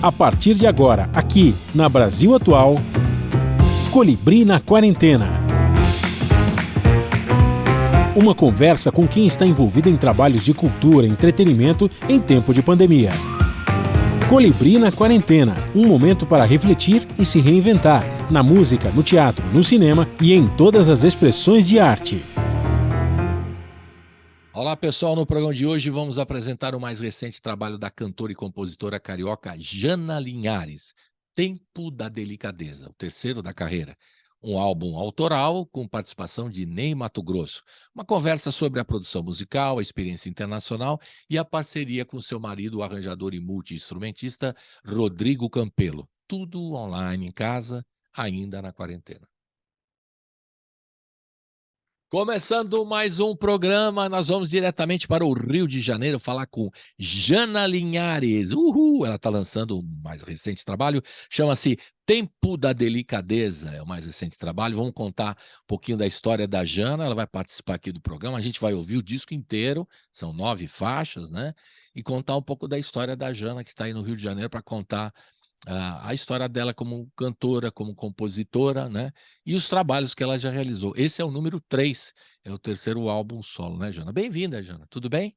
A partir de agora, aqui na Brasil Atual, Colibri na Quarentena. Uma conversa com quem está envolvido em trabalhos de cultura e entretenimento em tempo de pandemia. Colibri na Quarentena, um momento para refletir e se reinventar, na música, no teatro, no cinema e em todas as expressões de arte. Olá pessoal, no programa de hoje vamos apresentar o mais recente trabalho da cantora e compositora carioca Jana Linhares, Tempo da Delicadeza, o terceiro da carreira. Um álbum autoral com participação de Ney Matogrosso. Uma conversa sobre a produção musical, a experiência internacional e a parceria com seu marido, o arranjador e multi-instrumentista Rodrigo Campelo. Tudo online em casa, ainda na quarentena. Começando mais um programa, nós vamos diretamente para o Rio de Janeiro falar com Jana Linhares. Uhul! Ela está lançando o mais recente trabalho, chama-se Tempo da Delicadeza, é o mais recente trabalho. Vamos contar um pouquinho da história da Jana, ela vai participar aqui do programa, a gente vai ouvir o disco inteiro, são 9 faixas, né? E contar um pouco da história da Jana, que está aí no Rio de Janeiro, para contar a história dela como cantora, como compositora, né? E os trabalhos que ela já realizou. Esse é o número 3, é o terceiro álbum solo, né, Jana? Bem-vinda, Jana. Tudo bem?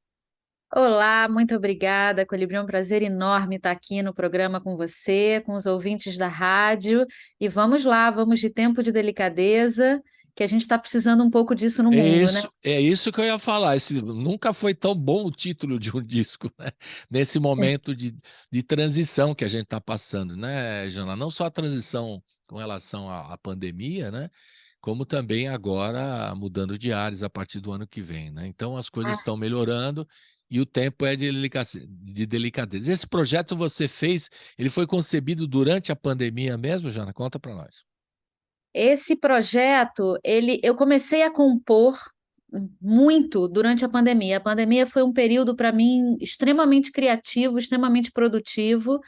Olá, muito obrigada, Colibri. É um prazer enorme estar aqui no programa com você, com os ouvintes da rádio. E vamos lá, vamos de tempo de delicadeza, que a gente está precisando um pouco disso no mundo, né? É isso que eu ia falar. Nunca foi tão bom o título de um disco, né? Nesse momento de transição que a gente está passando, né, Jana? Não só a transição com relação à pandemia, né? Como também agora mudando de ares a partir do ano que vem, né? Então as coisas estão melhorando e o tempo é de delicadeza. Esse projeto você fez, ele foi concebido durante a pandemia mesmo, Jana? Conta para nós. Esse projeto, eu comecei a compor muito durante a pandemia. A pandemia foi um período para mim extremamente criativo, extremamente produtivo.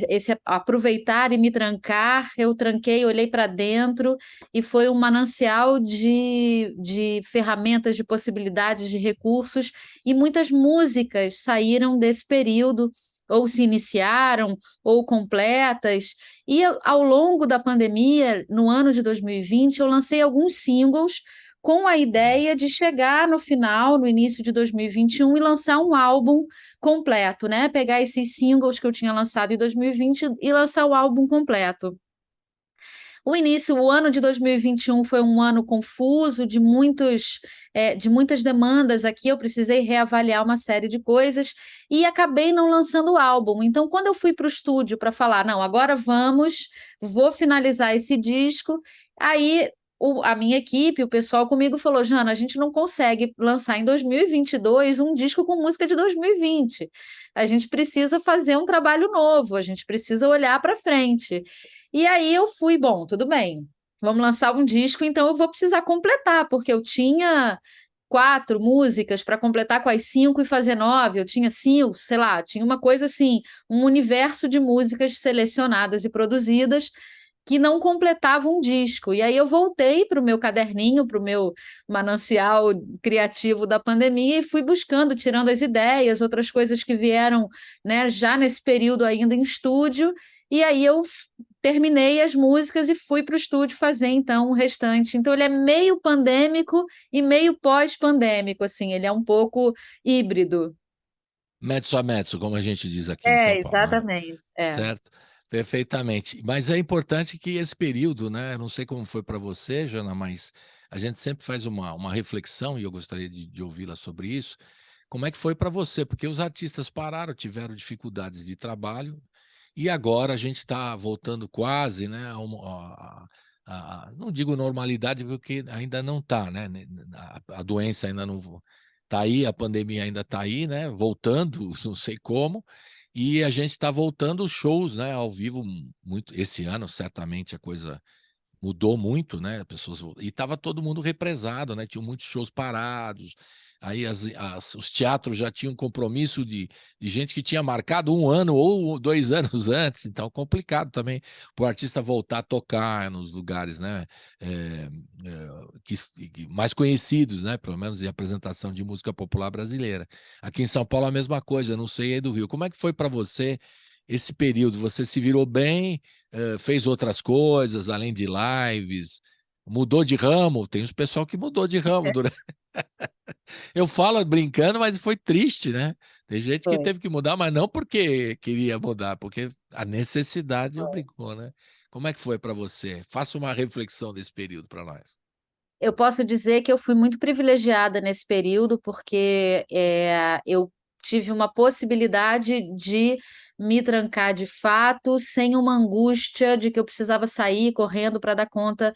Esse aproveitar e me trancar, eu tranquei, olhei para dentro e foi um manancial de ferramentas, de possibilidades, de recursos, e muitas músicas saíram desse período, ou se iniciaram, ou completas. E ao longo da pandemia, no ano de 2020, eu lancei alguns singles com a ideia de chegar no final, no início de 2021, e lançar um álbum completo, né? Pegar esses singles que eu tinha lançado em 2020 e lançar o álbum completo. O ano de 2021 foi um ano confuso, de muitas demandas aqui, eu precisei reavaliar uma série de coisas e acabei não lançando o álbum. Então, quando eu fui para o estúdio para falar, não, agora vou finalizar esse disco, aí a minha equipe, o pessoal comigo falou, Jana, a gente não consegue lançar em 2022 um disco com música de 2020. A gente precisa fazer um trabalho novo, a gente precisa olhar para frente. E aí eu fui, bom, tudo bem, vamos lançar um disco, então eu vou precisar completar, porque eu tinha 4 músicas para completar com as 5 e fazer 9, eu tinha 5, sei lá, tinha uma coisa assim, um universo de músicas selecionadas e produzidas que não completavam um disco. E aí eu voltei para o meu caderninho, para o meu manancial criativo da pandemia e fui buscando, tirando as ideias, outras coisas que vieram, né, já nesse período ainda em estúdio, e aí eu terminei as músicas e fui para o estúdio fazer, então, o restante. Então, ele é meio pandêmico e meio pós-pandêmico, assim, ele é um pouco híbrido. Mezzo a mezzo, como a gente diz aqui em São Paulo, né? Exatamente. Certo? Perfeitamente. Mas é importante que esse período, né? Eu não sei como foi para você, Jana, mas a gente sempre faz uma reflexão e eu gostaria de ouvi-la sobre isso. Como é que foi para você? Porque os artistas pararam, tiveram dificuldades de trabalho e agora a gente está voltando quase, né? Não digo normalidade, porque ainda não está, né? A doença ainda não está aí, a pandemia ainda está aí, né? Voltando, não sei como. E a gente está voltando os shows, né, ao vivo muito. Esse ano, certamente, a coisa mudou muito, né? E estava todo mundo represado, né? Tinham muitos shows parados, aí os teatros já tinham compromisso de gente que tinha marcado 1 ano ou 2 anos antes, então complicado também para o artista voltar a tocar nos lugares, né, mais conhecidos, né, pelo menos em apresentação de música popular brasileira. Aqui em São Paulo a mesma coisa, eu não sei aí do Rio. Como é que foi para você esse período? Você se virou bem, fez outras coisas, além de lives, mudou de ramo? Tem uns pessoal que mudou de ramo durante... Eu falo brincando, mas foi triste, né? Tem gente que Foi. teve que mudar, mas não porque queria mudar, porque a necessidade obrigou, né? Como é que foi para você? Faça uma reflexão desse período para nós. Eu posso dizer que eu fui muito privilegiada nesse período, porque eu tive uma possibilidade de me trancar de fato, sem uma angústia de que eu precisava sair correndo para dar conta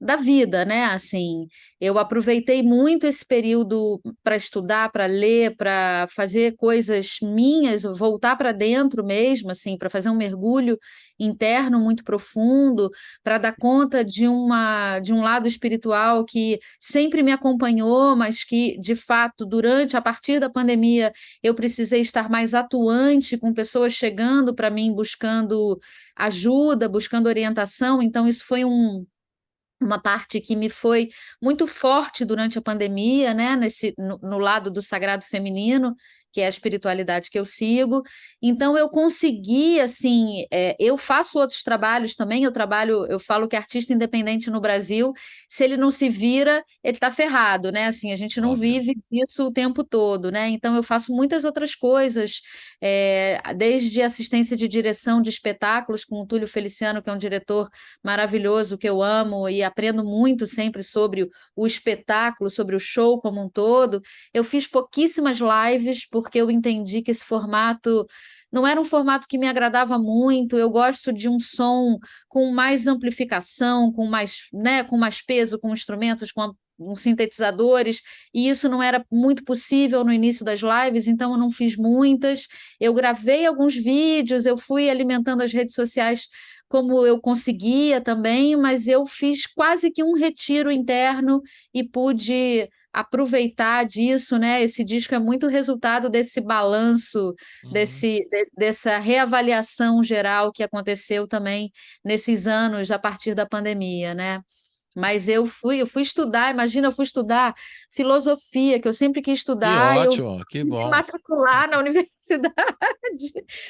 da vida, né? Assim, eu aproveitei muito esse período para estudar, para ler, para fazer coisas minhas, voltar para dentro mesmo, assim, para fazer um mergulho interno muito profundo, para dar conta de um lado espiritual que sempre me acompanhou, mas que, de fato, a partir da pandemia, eu precisei estar mais atuante, com pessoas chegando para mim buscando ajuda, buscando orientação. Então, isso foi uma parte que me foi muito forte durante a pandemia, né, no lado do sagrado feminino, que é a espiritualidade que eu sigo. Então eu consegui, assim, eu faço outros trabalhos também, eu falo que artista independente no Brasil, se ele não se vira, ele está ferrado, né? Assim, a gente não Óbvio. vive isso o tempo todo, né? Então eu faço muitas outras coisas, desde assistência de direção de espetáculos com o Túlio Feliciano, que é um diretor maravilhoso que eu amo e aprendo muito sempre sobre o espetáculo, sobre o show como um todo. Eu fiz pouquíssimas lives porque eu entendi que esse formato não era um formato que me agradava muito. Eu gosto de um som com mais amplificação, com mais, né, com mais peso, com instrumentos, com sintetizadores, e isso não era muito possível no início das lives, então eu não fiz muitas. Eu gravei alguns vídeos, eu fui alimentando as redes sociais como eu conseguia também, mas eu fiz quase que um retiro interno e pude aproveitar disso, né? Esse disco é muito resultado desse balanço, dessa reavaliação geral que aconteceu também nesses anos a partir da pandemia, né? Mas eu fui estudar, imagina, eu fui estudar filosofia, que eu sempre quis Que estudar, eu ótimo, que me bom. matricular na universidade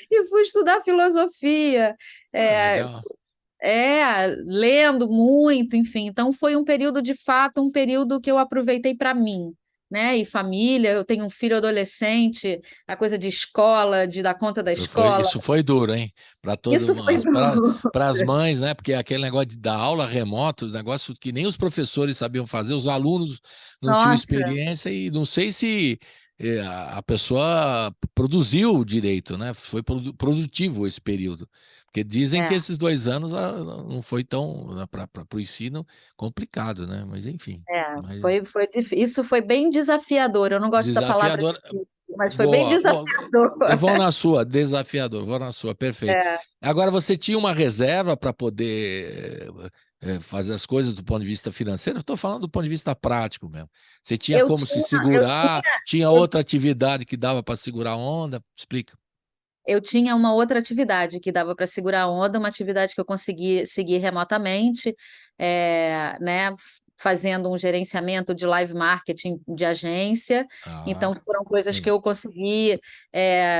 e fui estudar filosofia. Ah, É, legal. lendo muito, enfim. Então foi um período, de fato, um período que eu aproveitei para mim, né? E família, eu tenho um filho adolescente, a coisa de escola, de dar conta da escola. Isso foi duro, hein? Para Isso foi duro. para as mães, né? Porque aquele negócio de dar aula remoto, negócio que nem os professores sabiam fazer, os alunos não tinham Nossa, experiência e não sei se a pessoa produziu direito, né? Foi produtivo esse período. Porque dizem que é, esses 2 anos não foi tão para o ensino complicado, né? Mas enfim. Mas foi difícil. Isso foi bem desafiador. Eu não gosto da palavra desafiador. difícil, mas foi bem Boa. desafiador. Eu vou na sua, desafiador, vou na sua, perfeito. É, Agora, você tinha uma reserva para poder fazer as coisas do ponto de vista financeiro? Estou falando do ponto de vista prático mesmo. Você tinha eu como se tinha, eu segurar? Tinha tinha, outra atividade que dava para segurar a onda? Explica. eu tinha uma outra atividade que dava para segurar a onda, uma atividade que eu consegui seguir remotamente, né, fazendo um gerenciamento de live marketing de agência. Ah, Então, foram coisas que sim. eu consegui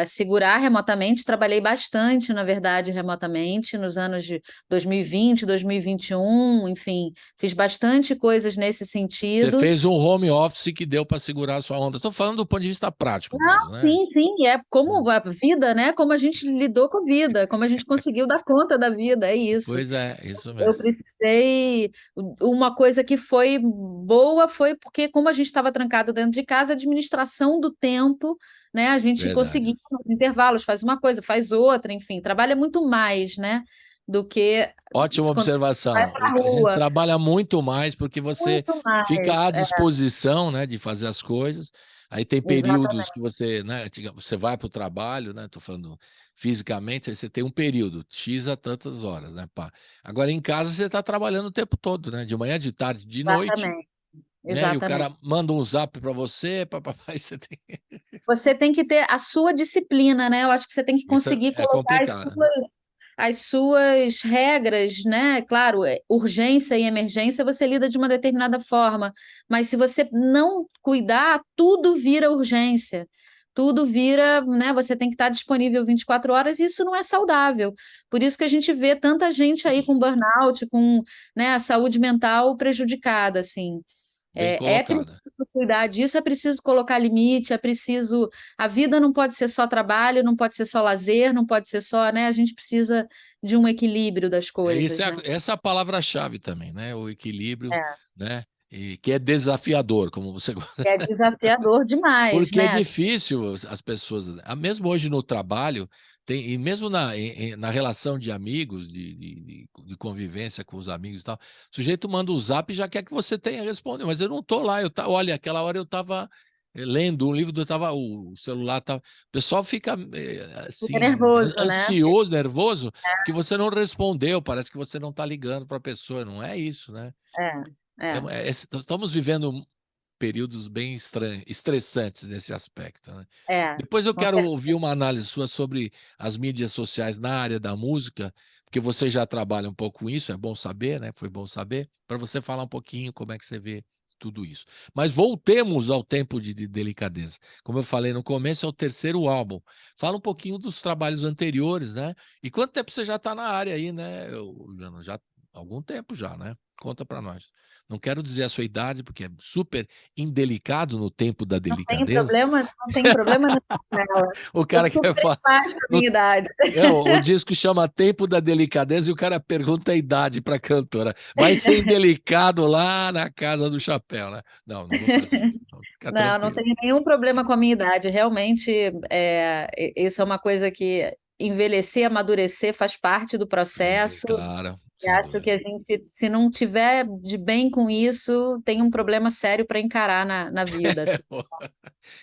segurar remotamente. Trabalhei bastante, na verdade, remotamente, nos anos de 2020, 2021, enfim, fiz bastante coisas nesse Você sentido. fez um home office que deu para segurar a sua onda. Estou falando do ponto de vista prático mesmo, né? Sim, sim, é como a vida, né? Como a gente lidou com a vida, como a gente conseguiu dar conta da vida, é isso. Pois é, isso Eu mesmo. precisei. Uma coisa que foi boa foi porque, como a gente estava trancado dentro de casa, a administração do tempo, né? A gente Verdade. conseguia, nos intervalos, faz uma coisa, faz outra, enfim, trabalha muito mais, né? Do que Ótima quando vai observação. para a A gente rua. trabalha muito mais porque você Muito fica mais. à disposição, né, de fazer as coisas. Aí tem períodos que Exatamente, você, né, você vai para o trabalho, né? Estou falando fisicamente, aí você tem um período, X a tantas horas, né? Pá. Agora em casa você está trabalhando o tempo todo, né? De manhã, de tarde, de noite. exatamente. né? E o exatamente. cara manda um zap para você, você tem... Você tem que ter a sua disciplina, né? Eu acho que você tem que Isso conseguir é colocar complicado. as suas regras, né? Claro, urgência e emergência você lida de uma determinada forma, mas se você não cuidar, tudo vira urgência. Tudo vira, né? Você tem que estar disponível 24 horas e isso não é saudável. Por isso que a gente vê tanta gente aí com burnout, com, né, a saúde mental prejudicada, assim. Bem É colocado. preciso cuidar disso, é preciso colocar limite, é preciso. A vida não pode ser só trabalho, não pode ser só lazer, não pode ser só, né? A gente precisa de um equilíbrio das Isso coisas, né? essa é a palavra-chave também, né? O equilíbrio, É, né? E que é desafiador, como você gosta. é desafiador demais, Porque é né? difícil as pessoas, mesmo hoje no trabalho, e mesmo na relação de amigos, de convivência com os amigos e tal, o sujeito manda um zap e já quer que você tenha respondido, mas eu não estou lá, olha, aquela hora eu estava lendo um livro, o celular estava... O pessoal fica Fica assim, nervoso, né? ansioso, nervoso, que você não respondeu, parece que você não está ligando para a pessoa, não é isso, né? É, é, Estamos vivendo períodos bem estressantes nesse aspecto, né? é, Depois eu com quero certeza. ouvir uma análise sua sobre as mídias sociais na área da música, porque você já trabalha um pouco com isso, é bom saber, né? Foi bom saber, para você falar um pouquinho como é que você vê tudo isso. Mas voltemos ao tempo de delicadeza. Como eu falei no começo, é o terceiro álbum. Fala um pouquinho dos trabalhos anteriores, né? E quanto tempo você já está na área aí, né, Jana? Já há algum tempo já, né? Conta para nós. Não quero dizer a sua idade, porque é super indelicado no tempo da delicadeza. Não tem problema nenhum com ela. O Eu cara quer super falar. faz com a minha idade. O disco chama Tempo da Delicadeza e o cara pergunta a idade para a cantora. Vai ser indelicado lá na casa do chapéu, né? Não, não vou fazer isso. Não, fica Não, não tranquilo. tenho nenhum problema com a minha idade. Realmente, isso é uma coisa que envelhecer, amadurecer faz parte do processo. Claro, E sem acho que dúvida. a gente, se não tiver de bem com isso, tem um problema sério para encarar na vida, assim.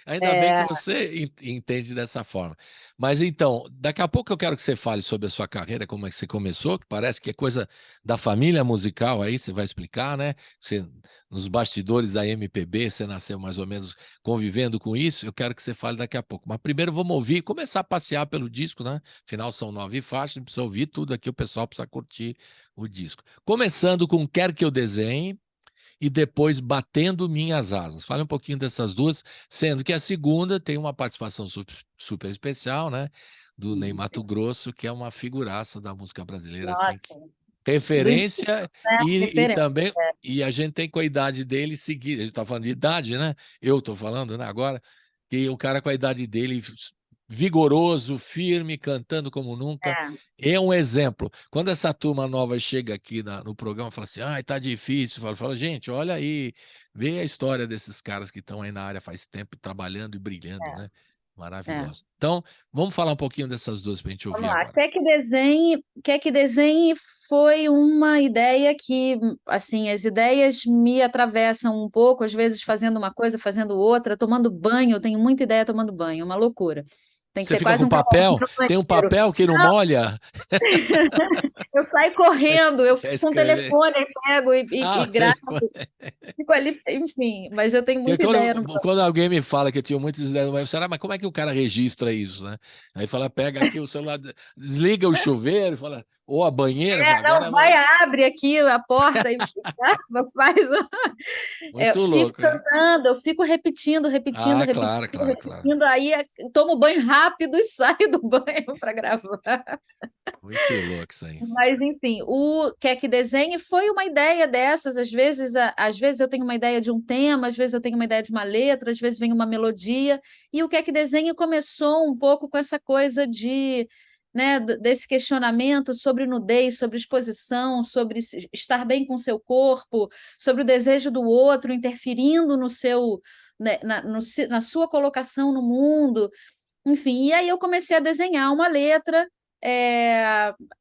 Ainda bem que É, você entende dessa forma. Mas então, daqui a pouco eu quero que você fale sobre a sua carreira, como é que você começou, que parece que é coisa da família musical aí, você vai explicar, né? Você, nos bastidores da MPB, você nasceu mais ou menos convivendo com isso, eu quero que você fale daqui a pouco. Mas primeiro vamos ouvir, começar a passear pelo disco, né? Afinal, são 9 faixas, precisa ouvir tudo aqui, o pessoal precisa curtir o disco. Começando com Quer Que Eu Desenhe, e depois Batendo Minhas Asas. Fale um pouquinho dessas duas, sendo que a segunda tem uma participação super especial, né? Do Ney sim. Matogrosso, que é uma figuraça da música brasileira, assim, Nossa, dos referência né? e Referência. também, e a gente tem com a idade dele seguir, a gente está falando de idade, né? Eu estou falando, né, agora, que o cara com a idade dele, vigoroso, firme, cantando como nunca, É. é um exemplo. Quando essa turma nova chega aqui no programa, fala assim, ah, tá difícil, fala, gente, olha aí, vê a história desses caras que estão aí na área faz tempo, trabalhando e brilhando, né? É. Maravilhoso. Então, vamos falar um pouquinho dessas duas para a gente ouvir Vamos lá. agora. Quer que desenhe foi uma ideia que, assim, as ideias me atravessam um pouco, às vezes fazendo uma coisa, fazendo outra, tomando banho, eu tenho muita ideia tomando banho, uma loucura. Tem que Você ter fica quase com um caderno papel? no Tem um banheiro. papel que não molha? Eu saio correndo, eu Quer fico com o escrever? telefone, eu pego e Ah, gravo, telefone. fico ali, enfim, mas eu tenho Porque muita ideia no quando alguém me fala que eu tinha muitas ideias, eu será, mas como é que o cara registra isso, né? Aí fala, pega aqui o celular, desliga o chuveiro, fala, ou a banheira, fala, não, agora vai, abre aqui a porta e faz. muito Fico louco, né? cantando, eu fico repetindo, repetindo, Ah, repetindo, claro, claro, claro. repetindo, aí tomo banho rápido e saio do banho para gravar. Muito louco isso aí. Mas, enfim, o Quer Que Desenhe foi uma ideia dessas. Às vezes eu tenho uma ideia de um tema, às vezes eu tenho uma ideia de uma letra, às vezes vem uma melodia. E o Quer Que Desenhe começou um pouco com essa coisa de, né, desse questionamento sobre nudez, sobre exposição, sobre estar bem com o seu corpo, sobre o desejo do outro interferindo no seu, né, na sua colocação no mundo. Enfim, e aí eu comecei a desenhar uma letra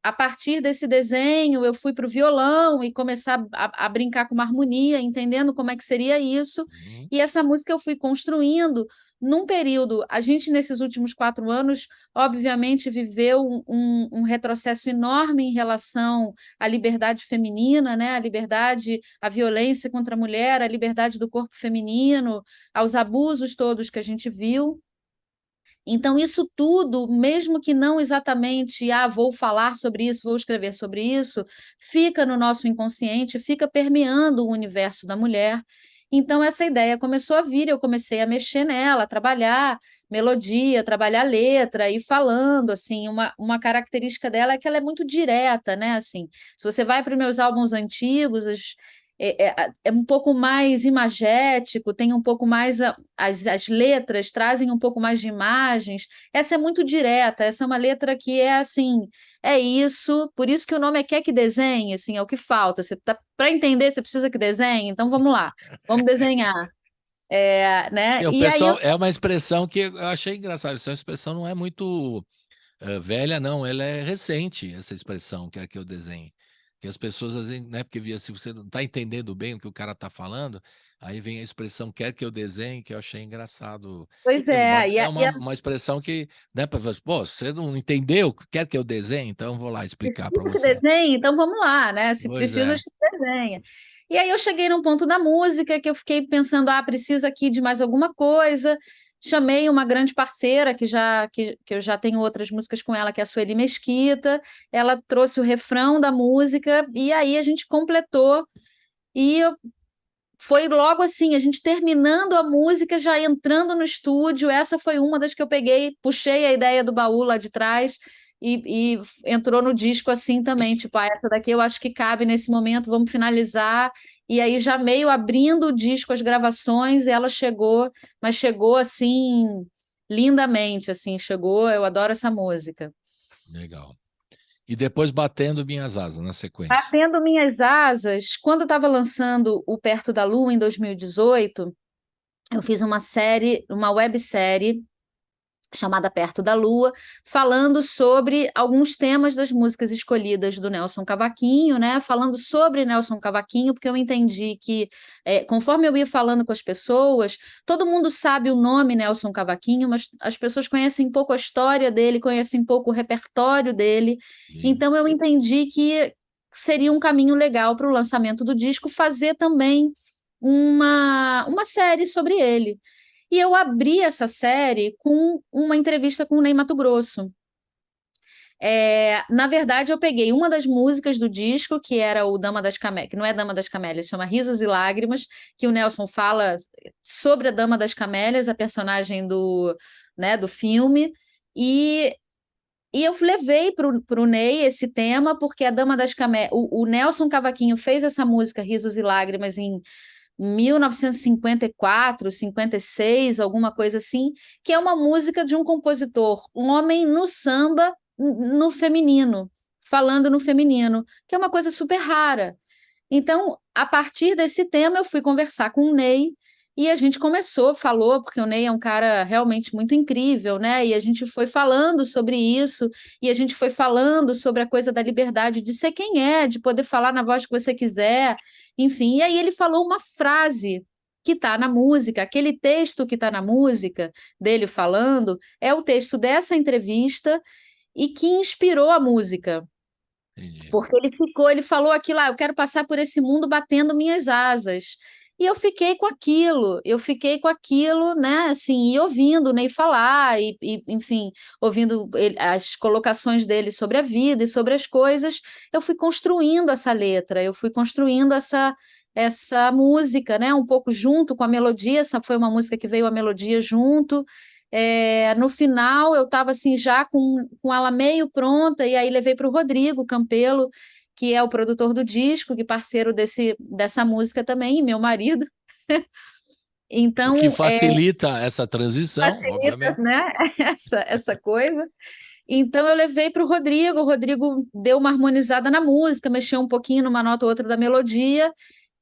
a partir desse desenho, eu fui para o violão e começar a brincar com uma harmonia, entendendo como é que seria isso. Uhum. E essa música eu fui construindo num período. A gente, nesses últimos 4 anos, obviamente, viveu um retrocesso enorme em relação à liberdade feminina, né? A liberdade, a violência contra a mulher, a liberdade do corpo feminino, aos abusos todos que a gente viu. Então, isso tudo, mesmo que não exatamente, vou falar sobre isso, vou escrever sobre isso, fica no nosso inconsciente, fica permeando o universo da mulher. Então, essa ideia começou a vir, eu comecei a mexer nela, a trabalhar melodia, trabalhar letra, e falando, assim, uma característica dela é que ela é muito direta, né, assim, se você vai para os meus álbuns antigos, é um pouco mais imagético, tem um pouco mais, as letras trazem um pouco mais de imagens, essa é muito direta, essa é uma letra que é assim, é isso, por isso que o nome é Quer que Desenhe, assim, é o que falta, para entender você precisa que desenhe, então vamos lá, vamos desenhar. Né? O E aí pessoal, é uma expressão que eu achei engraçada. Essa expressão não é muito velha, não. Ela é recente, essa expressão, quer que eu desenhe. Que as pessoas, às vezes, né, porque via se você não está entendendo bem o que o cara está falando, aí vem a expressão quer que eu desenhe, que eu achei engraçado. Pois É uma expressão que, né, pô, você não entendeu, quer que eu desenhe? Então eu vou lá explicar para que você. desenhe, então vamos lá, né? Se Pois precisa, a é. gente desenha. E aí eu cheguei num ponto da música que eu fiquei pensando, precisa aqui de mais alguma coisa. Chamei uma grande parceira que eu já tenho outras músicas com ela, que é a Sueli Mesquita. Ela trouxe o refrão da música e aí a gente completou. E foi logo assim, a gente terminando a música, já entrando no estúdio. Essa foi uma das que eu peguei, puxei a ideia do baú lá de trás e entrou no disco assim também. Tipo, essa daqui eu acho que cabe nesse momento, vamos finalizar. E aí, já meio abrindo o disco, as gravações, ela chegou, mas chegou assim, lindamente, assim, chegou. Eu adoro essa música. Legal. E depois Batendo Minhas Asas na sequência. Batendo Minhas Asas, quando eu estava lançando o Perto da Lua, em 2018, eu fiz uma websérie chamada Perto da Lua, falando sobre alguns temas das músicas escolhidas do Nelson Cavaquinho, né? Falando sobre Nelson Cavaquinho, porque eu entendi que, conforme eu ia falando com as pessoas, todo mundo sabe o nome Nelson Cavaquinho, mas as pessoas conhecem pouco a história dele, conhecem pouco o repertório dele. Sim. Então eu entendi que seria um caminho legal para o lançamento do disco fazer também uma série sobre ele. E eu abri essa série com uma entrevista com o Ney Matogrosso. Na verdade, eu peguei uma das músicas do disco, que era o Dama das Camélias, que não é Dama das Camélias, chama Risos e Lágrimas, que o Nelson fala sobre a Dama das Camélias, a personagem do filme, e eu levei para o Ney esse tema, porque a Dama das Camélias, o Nelson Cavaquinho fez essa música Risos e Lágrimas em 1954, 56, alguma coisa assim, que é uma música de um compositor, um homem no samba, no feminino, falando no feminino, que é uma coisa super rara. Então, a partir desse tema, eu fui conversar com o Ney, e a gente falou, porque o Ney é um cara realmente muito incrível, né? E a gente foi falando sobre isso, e a gente foi falando sobre a coisa da liberdade de ser quem é, de poder falar na voz que você quiser, enfim. E aí ele falou uma frase que está na música, aquele texto que está na música dele falando, é o texto dessa entrevista e que inspirou a música. Entendi. Porque ele falou aquilo, eu quero passar por esse mundo batendo minhas asas. E eu fiquei com aquilo, né, assim, e ouvindo o Ney falar, enfim, ouvindo as colocações dele sobre a vida e sobre as coisas, eu fui construindo essa letra, eu fui construindo essa música, né, um pouco junto com a melodia, essa foi uma música que veio a melodia junto. No final, eu estava assim, já com ela meio pronta, e aí levei para o Rodrigo Campelo, que é o produtor do disco, que é parceiro dessa música também, e meu marido. Então, O que facilita essa transição, facilita, obviamente. né, essa coisa. Então, eu levei para o Rodrigo deu uma harmonizada na música, mexeu um pouquinho numa nota ou outra da melodia,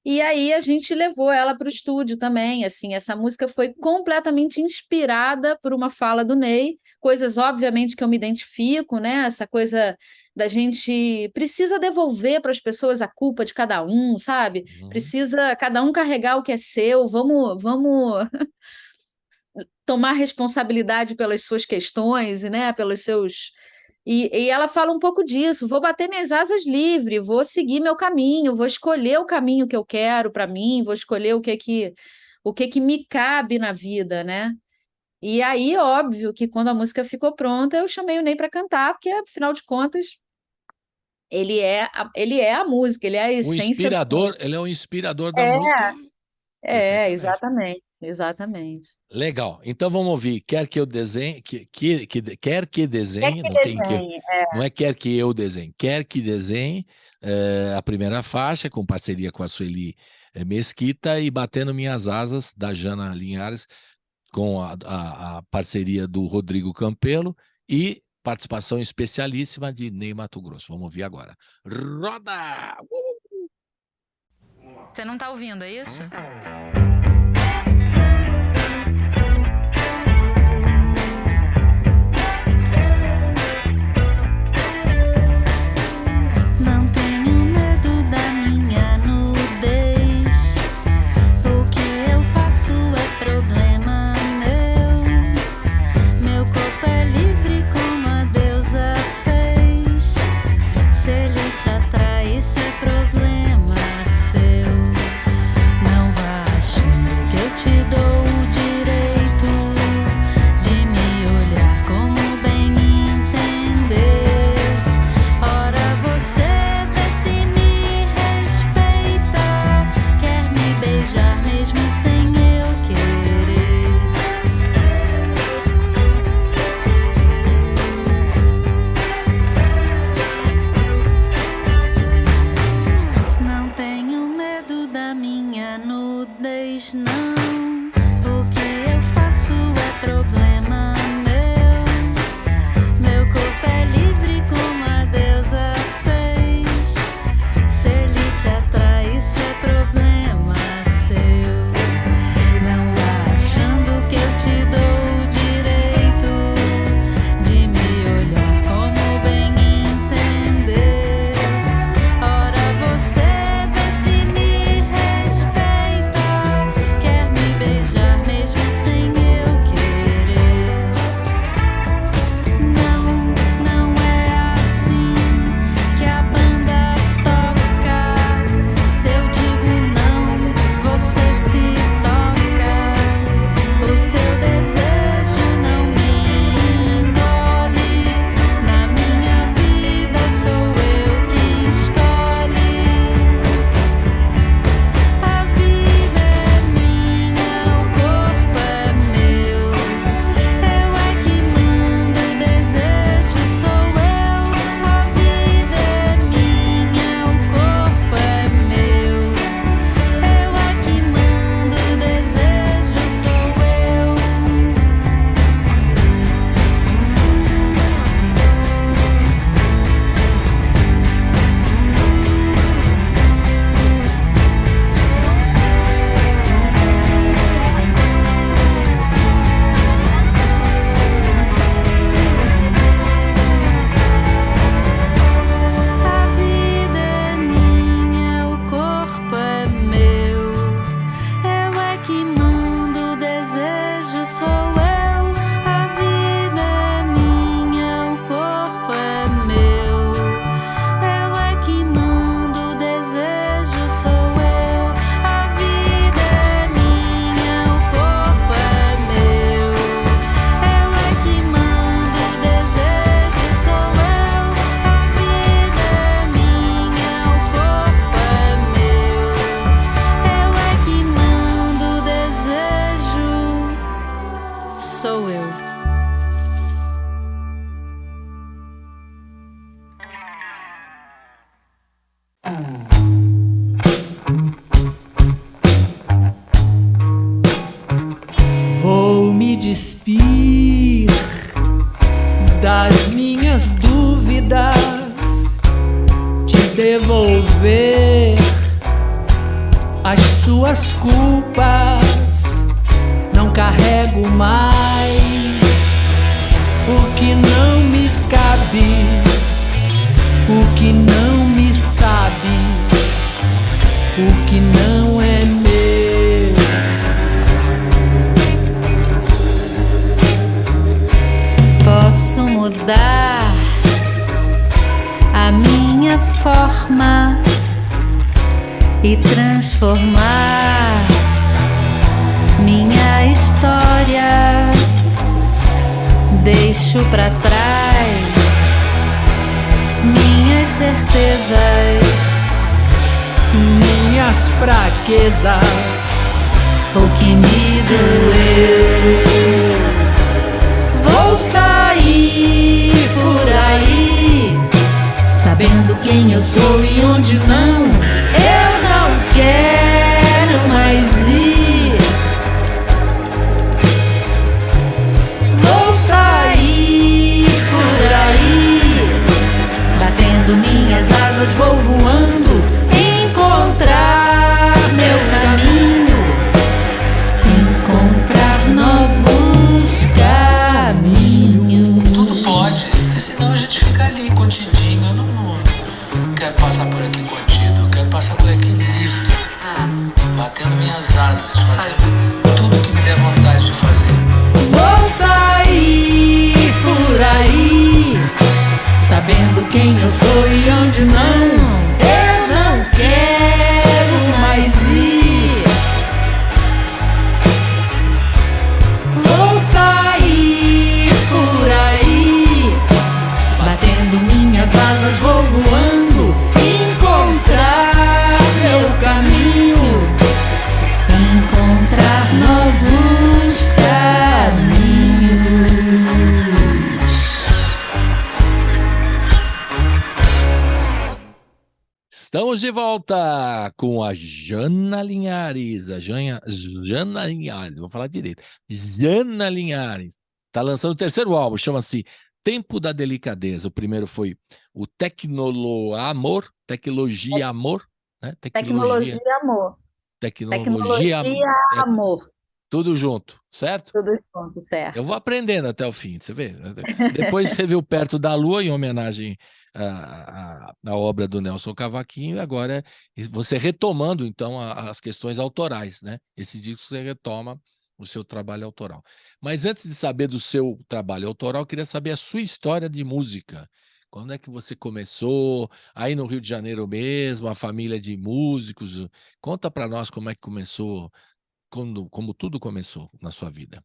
E aí a gente levou ela para o estúdio também, assim, essa música foi completamente inspirada por uma fala do Ney, coisas obviamente que eu me identifico, né? Essa coisa da gente precisa devolver para as pessoas a culpa de cada um, sabe? Precisa cada um carregar o que é seu, vamos tomar responsabilidade pelas suas questões, né? Pelos seus. E ela fala um pouco disso, vou bater minhas asas livre, vou seguir meu caminho, vou escolher o caminho que eu quero para mim, vou escolher o que me cabe na vida, né? E aí, óbvio, que quando a música ficou pronta, eu chamei o Ney para cantar, porque, afinal de contas, ele é a música, ele é a essência do mundo. Ele é o inspirador da música. Exatamente, exatamente. Legal. Então vamos ouvir. Quer que eu desenhe? Quer que desenhe? Não é quer que eu desenhe. Quer que desenhe a primeira faixa, com parceria com a Sueli Mesquita, e Batendo Minhas Asas, da Jana Linhares, com a parceria do Rodrigo Campelo e participação especialíssima de Ney Matogrosso. Vamos ouvir agora. Roda! Você não tá ouvindo, é isso? Não tenho medo da minha nudez. O que eu faço é problema meu. Meu corpo é livre como a deusa fez. Se ele te atrai, isso é problema seu. Não vá achando que eu te dou o direito de me olhar como bem entender. Ora você vê se me respeita, quer me beijar mesmo sem eu querer. Não tenho medo da minha nudez, não. O que eu faço é problema meu. Meu corpo é livre como a deusa fez. Se ele te atrai, isso é problema seu. Não vá achando que eu te dou o direito de me olhar como bem entender. Ora você vê se me respeita, quer me beijar mesmo sem eu querer. Não, não é assim que a banda toca. Se eu digo não, você se toca. O seu desejo não me engole. Na minha vida sou eu quem escolhe. A vida é minha, o corpo é meu. Eu é que mando, o desejo sou eu. A vida é minha, o corpo é meu. Eu é que mando, o desejo sou eu. A vida é minha, o corpo é meu. Eu é que mando, o desejo sou eu. A vida é minha, o corpo é meu. Eu é que mando, o desejo sou eu. A vida é minha, o corpo é meu. Eu é que mando, o desejo sou eu. A vida é minha, o corpo é meu. Eu é que mando, o desejo sou eu. Vou me despir das minhas dúvidas, te devolver as culpas, não carrego mais o que não me cabe, o que não me sabe, o que não é meu. Posso mudar a minha forma e transformar minha história. Deixo pra trás minhas certezas, Minhas fraquezas, o que me doeu. Vou sair por aí, sabendo quem eu sou e onde não. Eu não quero mais ir. Vou sair por aí, batendo minhas asas, vou voando, encontrar meu caminho, encontrar novos caminhos. tudo pode, senão a gente fica ali contidinho. Eu não quero passar por aqui contido, eu quero passar por aqui livre, batendo minhas asas, fazendo tudo que me der vontade de fazer. Vou sair por aí, sabendo quem eu sou e onde não. Eu não quero mais ir. Vou sair por aí, batendo minhas asas, vou voando, encontrar meu caminho, encontrar novos caminhos. Estamos de volta com a Jana Linhares. Jana Linhares, vou falar direito. Jana Linhares. Está lançando o terceiro álbum, chama-se Tempo da Delicadeza. O primeiro foi o Tecnoloamor, Tecnologia Amor, né? Tecnologia, amor. Tecnologia, Amor. tudo junto, certo? Tudo junto, certo. Eu vou aprendendo até o fim, você vê. Depois você viu Perto da Lua, em homenagem à obra do Nelson Cavaquinho, e agora você retomando, então, as questões autorais, né? Esse disco você retoma o seu trabalho autoral. Mas antes de saber do seu trabalho autoral, eu queria saber a sua história de música. Quando é que você começou? Aí no Rio de Janeiro mesmo, a família de músicos. Conta para nós como é que começou, como tudo começou na sua vida.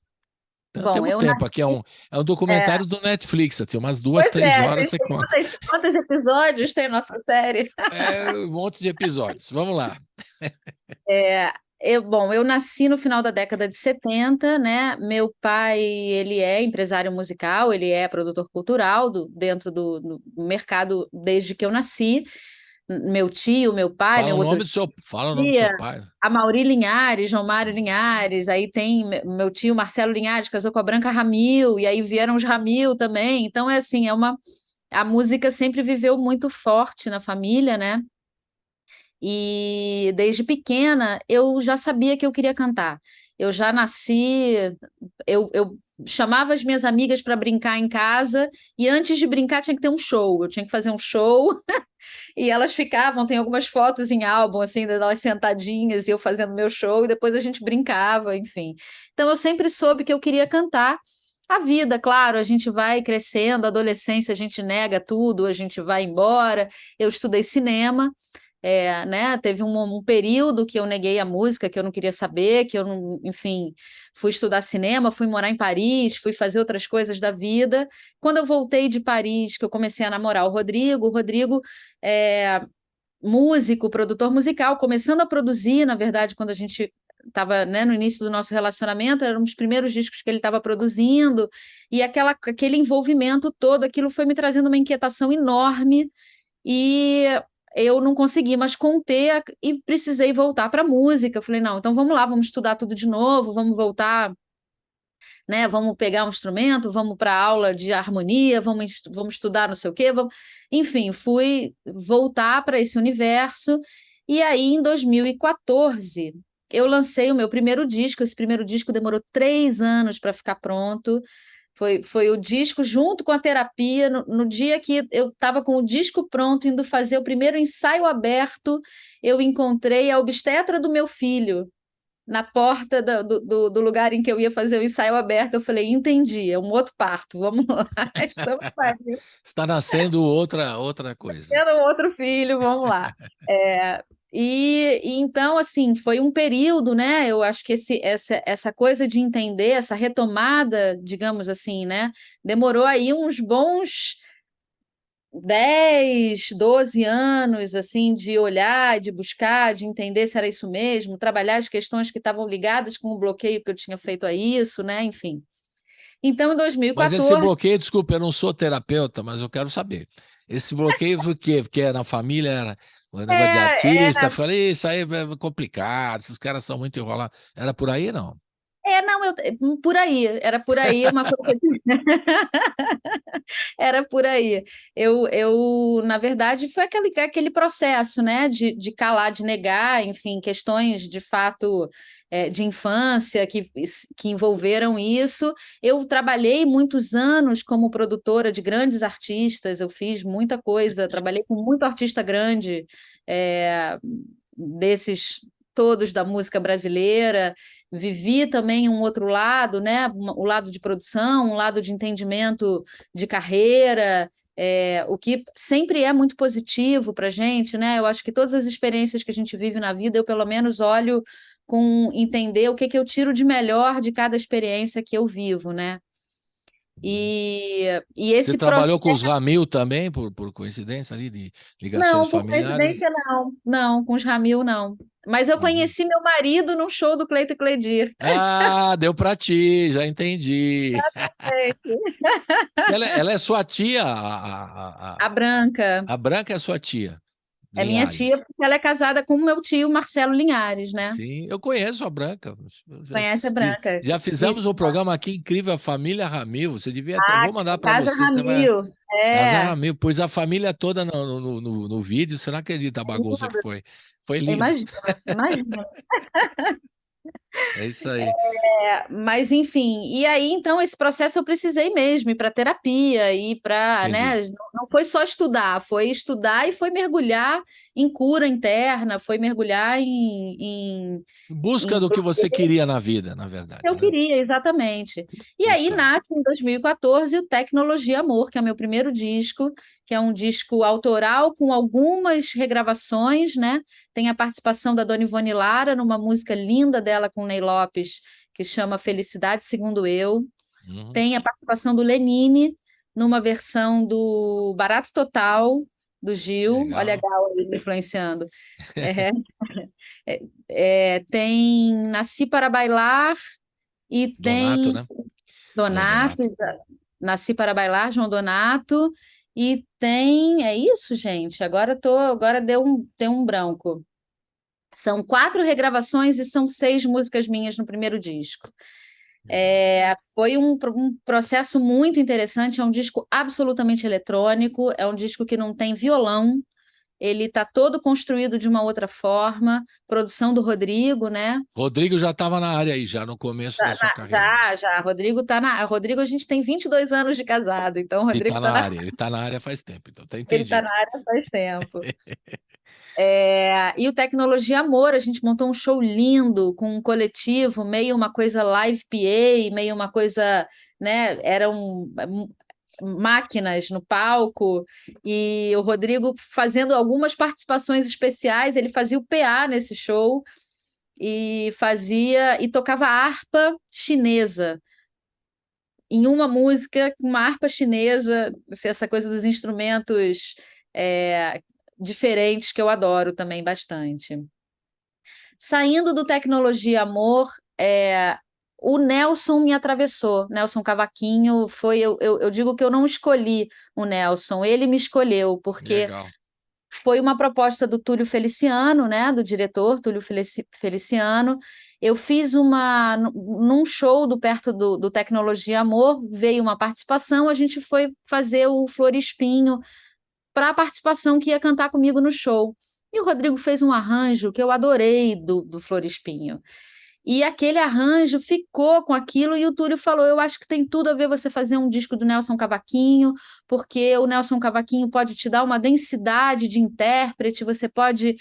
Bom, Temos eu tempo, nasci... aqui é um documentário do Netflix, assim, umas 2, Pois 3 é, horas você conta. quantos episódios tem a nossa série? Um monte de episódios. Vamos lá. Eu nasci no final da década de 70, né? Meu pai, ele é empresário musical, ele é produtor cultural dentro do mercado desde que eu nasci. Meu tio, meu pai, Fala meu o outro nome do seu, fala o nome do tia, seu pai. a Mauri Linhares, João Mário Linhares, aí tem meu tio Marcelo Linhares, casou com a Branca Ramil, e aí vieram os Ramil também. Então, a música sempre viveu muito forte na família, né? E desde pequena eu já sabia que eu queria cantar. Eu já nasci, eu chamava as minhas amigas para brincar em casa, e antes de brincar tinha que ter um show. Eu tinha que fazer um show, e elas ficavam, tem algumas fotos em álbum, assim, delas sentadinhas, e eu fazendo meu show, e depois a gente brincava, enfim. Então eu sempre soube que eu queria cantar. A vida, claro, a gente vai crescendo, a adolescência a gente nega tudo, a gente vai embora. Eu estudei cinema, né? Teve um período que eu neguei a música, que eu não queria saber, que eu não, enfim, fui estudar cinema, fui morar em Paris, fui fazer outras coisas da vida. Quando eu voltei de Paris, que eu comecei a namorar o Rodrigo é músico, produtor musical, começando a produzir, na verdade, quando a gente estava, né, no início do nosso relacionamento, eram os primeiros discos que ele estava produzindo, e aquele envolvimento todo, aquilo foi me trazendo uma inquietação enorme, e eu não consegui mais conter e precisei voltar para a música. Eu falei, não, então vamos lá, vamos estudar tudo de novo, vamos voltar, né? Vamos pegar um instrumento, vamos para a aula de harmonia, vamos estudar não sei o quê. Enfim, fui voltar para esse universo. E aí, em 2014, eu lancei o meu primeiro disco. Esse primeiro disco demorou 3 anos para ficar pronto. Foi o disco junto com a terapia. No dia que eu estava com o disco pronto, indo fazer o primeiro ensaio aberto, eu encontrei a obstetra do meu filho na porta do lugar em que eu ia fazer o ensaio aberto. Eu falei, entendi, é um outro parto, vamos lá, estamos fazendo. Está nascendo outra coisa. Tendo um outro filho, vamos lá. E então, assim, foi um período, né? Eu acho que essa coisa de entender, essa retomada, digamos assim, né? Demorou aí uns bons 10, 12 anos, assim, de olhar, de buscar, de entender se era isso mesmo, trabalhar as questões que estavam ligadas com o bloqueio que eu tinha feito a isso, né? Enfim. Então, em Mas esse 2014... bloqueio, desculpa, eu não sou terapeuta, mas eu quero saber. Esse bloqueio foi o quê? Porque na família era um negócio de artista, eu falei, isso aí é complicado, esses caras são muito enrolados. Era por aí, não? Não, por aí, era por aí, uma coisa... Era por aí. Na verdade, foi aquele processo, né, de calar, de negar, enfim, questões de fato de infância que envolveram isso. Eu trabalhei muitos anos como produtora de grandes artistas, eu fiz muita coisa, trabalhei com muito artista grande, desses todos da música brasileira. Vivi também um outro lado, né? O lado de produção, um lado de entendimento de carreira, o que sempre é muito positivo para a gente, né? Eu acho que todas as experiências que a gente vive na vida, eu pelo menos olho com entender o que eu tiro de melhor de cada experiência que eu vivo, né? E esse Você trabalhou processo... com os Ramil também, por coincidência ali, de ligações Não, por familiares? coincidência não. Não, com os Ramil não. Mas eu conheci meu marido num show do Cleito Cledir. Ah, deu para ti, já entendi. Ela é sua tia, A Branca. a Branca é sua tia, É minha tia, Linhares. porque ela é casada com o meu tio Marcelo Linhares, né? Sim, eu conheço a Branca. Conhece a Branca? Já fizemos Isso. um programa aqui incrível, a família Ramil. Você devia até. Vou mandar para Casa você. Você vai. Ramil. Casa Ramil, pôs a família toda no vídeo. Você não acredita a bagunça que foi. Foi lindo. Imagina. É isso aí. Mas, enfim, e aí, então, esse processo eu precisei mesmo ir para terapia, ir para, né? Não foi só estudar, foi estudar e foi mergulhar em cura interna, foi mergulhar Em busca do que você queria na vida, na verdade. Eu né? queria, exatamente. E aí nasce em 2014 o Tecnologia Amor, que é o meu primeiro disco, que é um disco autoral com algumas regravações, né? Tem a participação da Dona Ivone Lara numa música linda dela com o Ney Lopes, que chama Felicidade Segundo Eu. Tem a participação do Lenine numa versão do Barato Total, do Gil. Legal. Olha a Gal ele me influenciando. Tem Nasci para Bailar e Donato, tem né? Donato, Nasci para Bailar, João Donato, e tem, é isso, gente, agora deu um branco. São 4 regravações e são 6 músicas minhas no primeiro disco. Foi um processo muito interessante, é um disco absolutamente eletrônico, é um disco que não tem violão, ele está todo construído de uma outra forma, produção do Rodrigo, né? Rodrigo já estava na área aí, já no começo da sua carreira. Já. Rodrigo, a gente tem 22 anos de casado, então o Rodrigo Ele tá na área, ele tá na área faz tempo, então tá Ele entendido. está na área faz tempo. E o Tecnologia Amor, a gente montou um show lindo, com um coletivo, meio uma coisa live PA, meio uma coisa, né? Eram máquinas no palco, e o Rodrigo fazendo algumas participações especiais, ele fazia o PA nesse show, e tocava harpa chinesa, em uma música, uma harpa chinesa, essa coisa dos instrumentos diferentes, que eu adoro também bastante. Saindo do Tecnologia Amor, o Nelson me atravessou. Nelson Cavaquinho eu digo que eu não escolhi o Nelson, ele me escolheu, porque Legal. foi uma proposta do Túlio Feliciano, né, do diretor Túlio Feliciano. Eu fiz num show perto do Tecnologia Amor, veio uma participação, a gente foi fazer o Flor e Espinho para a participação que ia cantar comigo no show. E o Rodrigo fez um arranjo que eu adorei do Flor Espinho. E aquele arranjo ficou com aquilo, e o Túlio falou: eu acho que tem tudo a ver você fazer um disco do Nelson Cavaquinho, porque o Nelson Cavaquinho pode te dar uma densidade de intérprete, você pode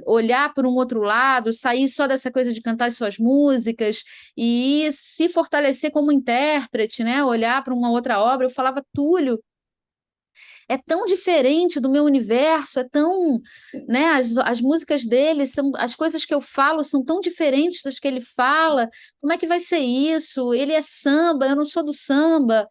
olhar por um outro lado, sair só dessa coisa de cantar as suas músicas e se fortalecer como intérprete, né? Olhar para uma outra obra. Eu falava: Túlio, é tão diferente do meu universo, é tão, né, as músicas dele são, as coisas que eu falo são tão diferentes das que ele fala, como é que vai ser isso? Ele é samba, eu não sou do samba,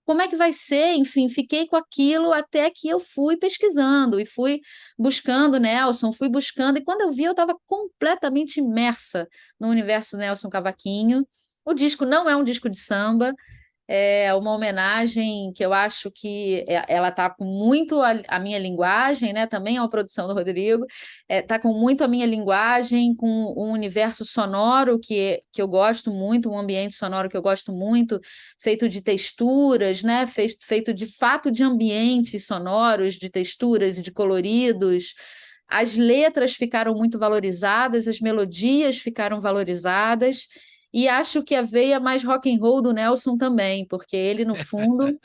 como é que vai ser? Enfim, fiquei com aquilo até que eu fui pesquisando e fui buscando Nelson, fui buscando, e quando eu vi, eu estava completamente imersa no universo Nelson Cavaquinho. O disco não é um disco de samba, é uma homenagem que eu acho que ela está com muito a minha linguagem, né? Também é uma produção do Rodrigo, está com muito a minha linguagem, com um universo sonoro que eu gosto muito, um ambiente sonoro que eu gosto muito, feito de texturas, né? Feito de fato de ambientes sonoros, de texturas e de coloridos. As letras ficaram muito valorizadas, as melodias ficaram valorizadas, e acho que a veia mais rock and roll do Nelson também, porque ele, no fundo,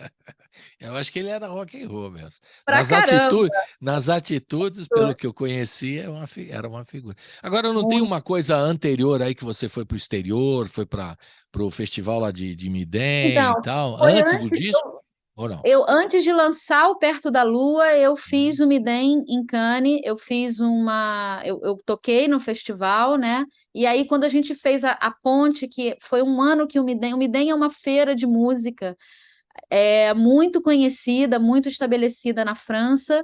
Eu acho que ele era rock and roll mesmo. pra caramba. Nas atitudes, pelo que eu conhecia, era uma figura. Agora, não tem uma coisa anterior aí que você foi para o exterior, foi para o festival lá de Midem Então, e tal, foi antes do disco? Ou não? antes de lançar o Perto da Lua, eu fiz o Midem em Cannes, eu toquei no festival, né? E aí, quando a gente fez a ponte, que foi um ano que o Midem é uma feira de música, muito conhecida, muito estabelecida na França,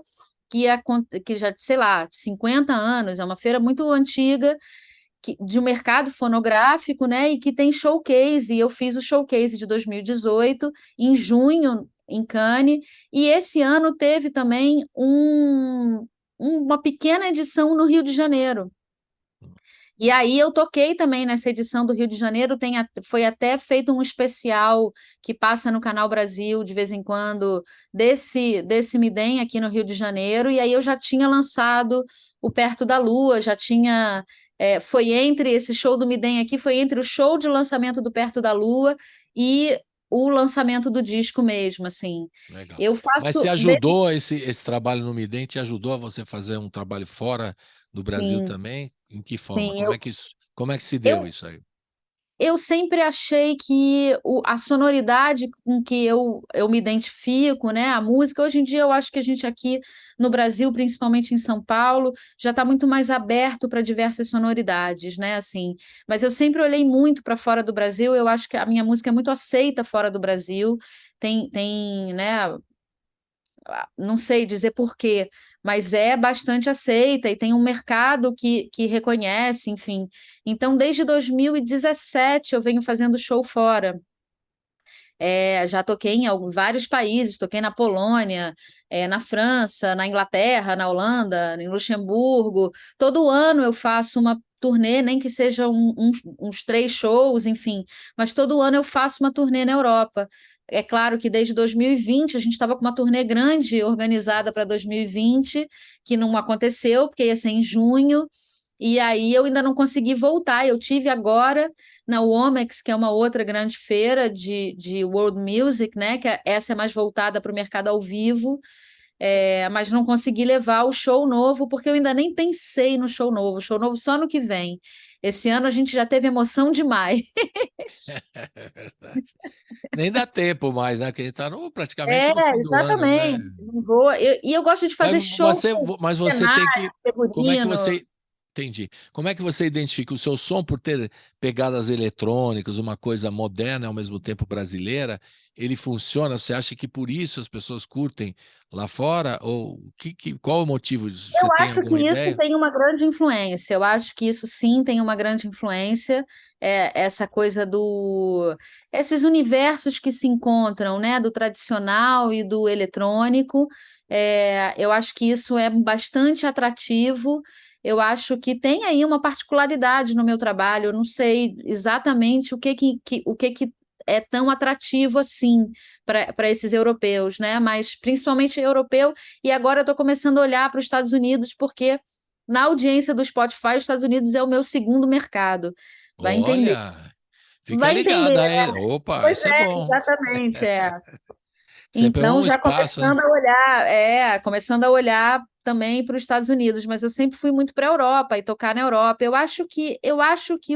que já, sei lá, 50 anos, é uma feira muito antiga, de um mercado fonográfico, né? E que tem showcase, e eu fiz o showcase de 2018, em junho, em Cannes, e esse ano teve também uma pequena edição no Rio de Janeiro. E aí eu toquei também nessa edição do Rio de Janeiro, foi até feito um especial que passa no Canal Brasil de vez em quando, desse Midem aqui no Rio de Janeiro, e aí eu já tinha lançado o Perto da Lua, foi entre esse show do Midem aqui, foi entre o show de lançamento do Perto da Lua e o lançamento do disco mesmo, assim. Legal. Eu faço... Mas te ajudou esse trabalho no Midem, te ajudou a você fazer um trabalho fora do Brasil Sim, também? Em que forma? sim, Como é que se deu isso aí? eu sempre achei que a sonoridade com que eu me identifico, né? A música, hoje em dia eu acho que a gente aqui no Brasil, principalmente em São Paulo, já está muito mais aberto para diversas sonoridades, né? Assim, mas eu sempre olhei muito para fora do Brasil, eu acho que a minha música é muito aceita fora do Brasil, né? Não sei dizer por quê, mas é bastante aceita e tem um mercado que reconhece, enfim. Então, desde 2017 eu venho fazendo show fora. Já toquei em vários países, toquei na Polônia, na França, na Inglaterra, na Holanda, em Luxemburgo. Todo ano eu faço uma turnê, nem que seja uns 3 shows, enfim, mas todo ano eu faço uma turnê na Europa. É claro que desde 2020 a gente estava com uma turnê grande organizada para 2020, que não aconteceu, porque ia ser em junho, e aí eu ainda não consegui voltar. Eu tive agora na Womex, que é uma outra grande feira de world music, né? Essa é mais voltada para o mercado ao vivo, mas não consegui levar o show novo, porque eu ainda nem pensei no show novo. Show novo só no que vem. Esse ano a gente já teve emoção demais. É verdade. Nem dá tempo mais, né? Porque a gente está praticamente no fim do ano, né? Exatamente. Não vou. E eu gosto de fazer show com Mas você tem cenário, que. Como é que figurino. você. Entendi. Como é que você identifica o seu som por ter pegadas eletrônicas, uma coisa moderna e ao mesmo tempo brasileira? Ele funciona? Você acha que por isso as pessoas curtem lá fora? Ou qual o motivo disso? Você Eu tem acho que alguma isso ideia? tem uma grande influência. Eu acho que isso sim tem uma grande influência. Essa coisa esses universos que se encontram, né, do tradicional e do eletrônico. Eu acho que isso é bastante atrativo. Eu acho que tem aí uma particularidade no meu trabalho. Eu não sei exatamente o que é tão atrativo assim para esses europeus, né? Mas principalmente europeu. E agora eu estou começando a olhar para os Estados Unidos, porque na audiência do Spotify, os Estados Unidos é o meu segundo mercado. Vai entender. Olha, fica Vai entender. ligada aí. Opa, Pois isso é bom. exatamente, Sempre é Então, um já espaço, né? começando a olhar também para os Estados Unidos, mas eu sempre fui muito para a Europa e tocar na Europa. Eu acho que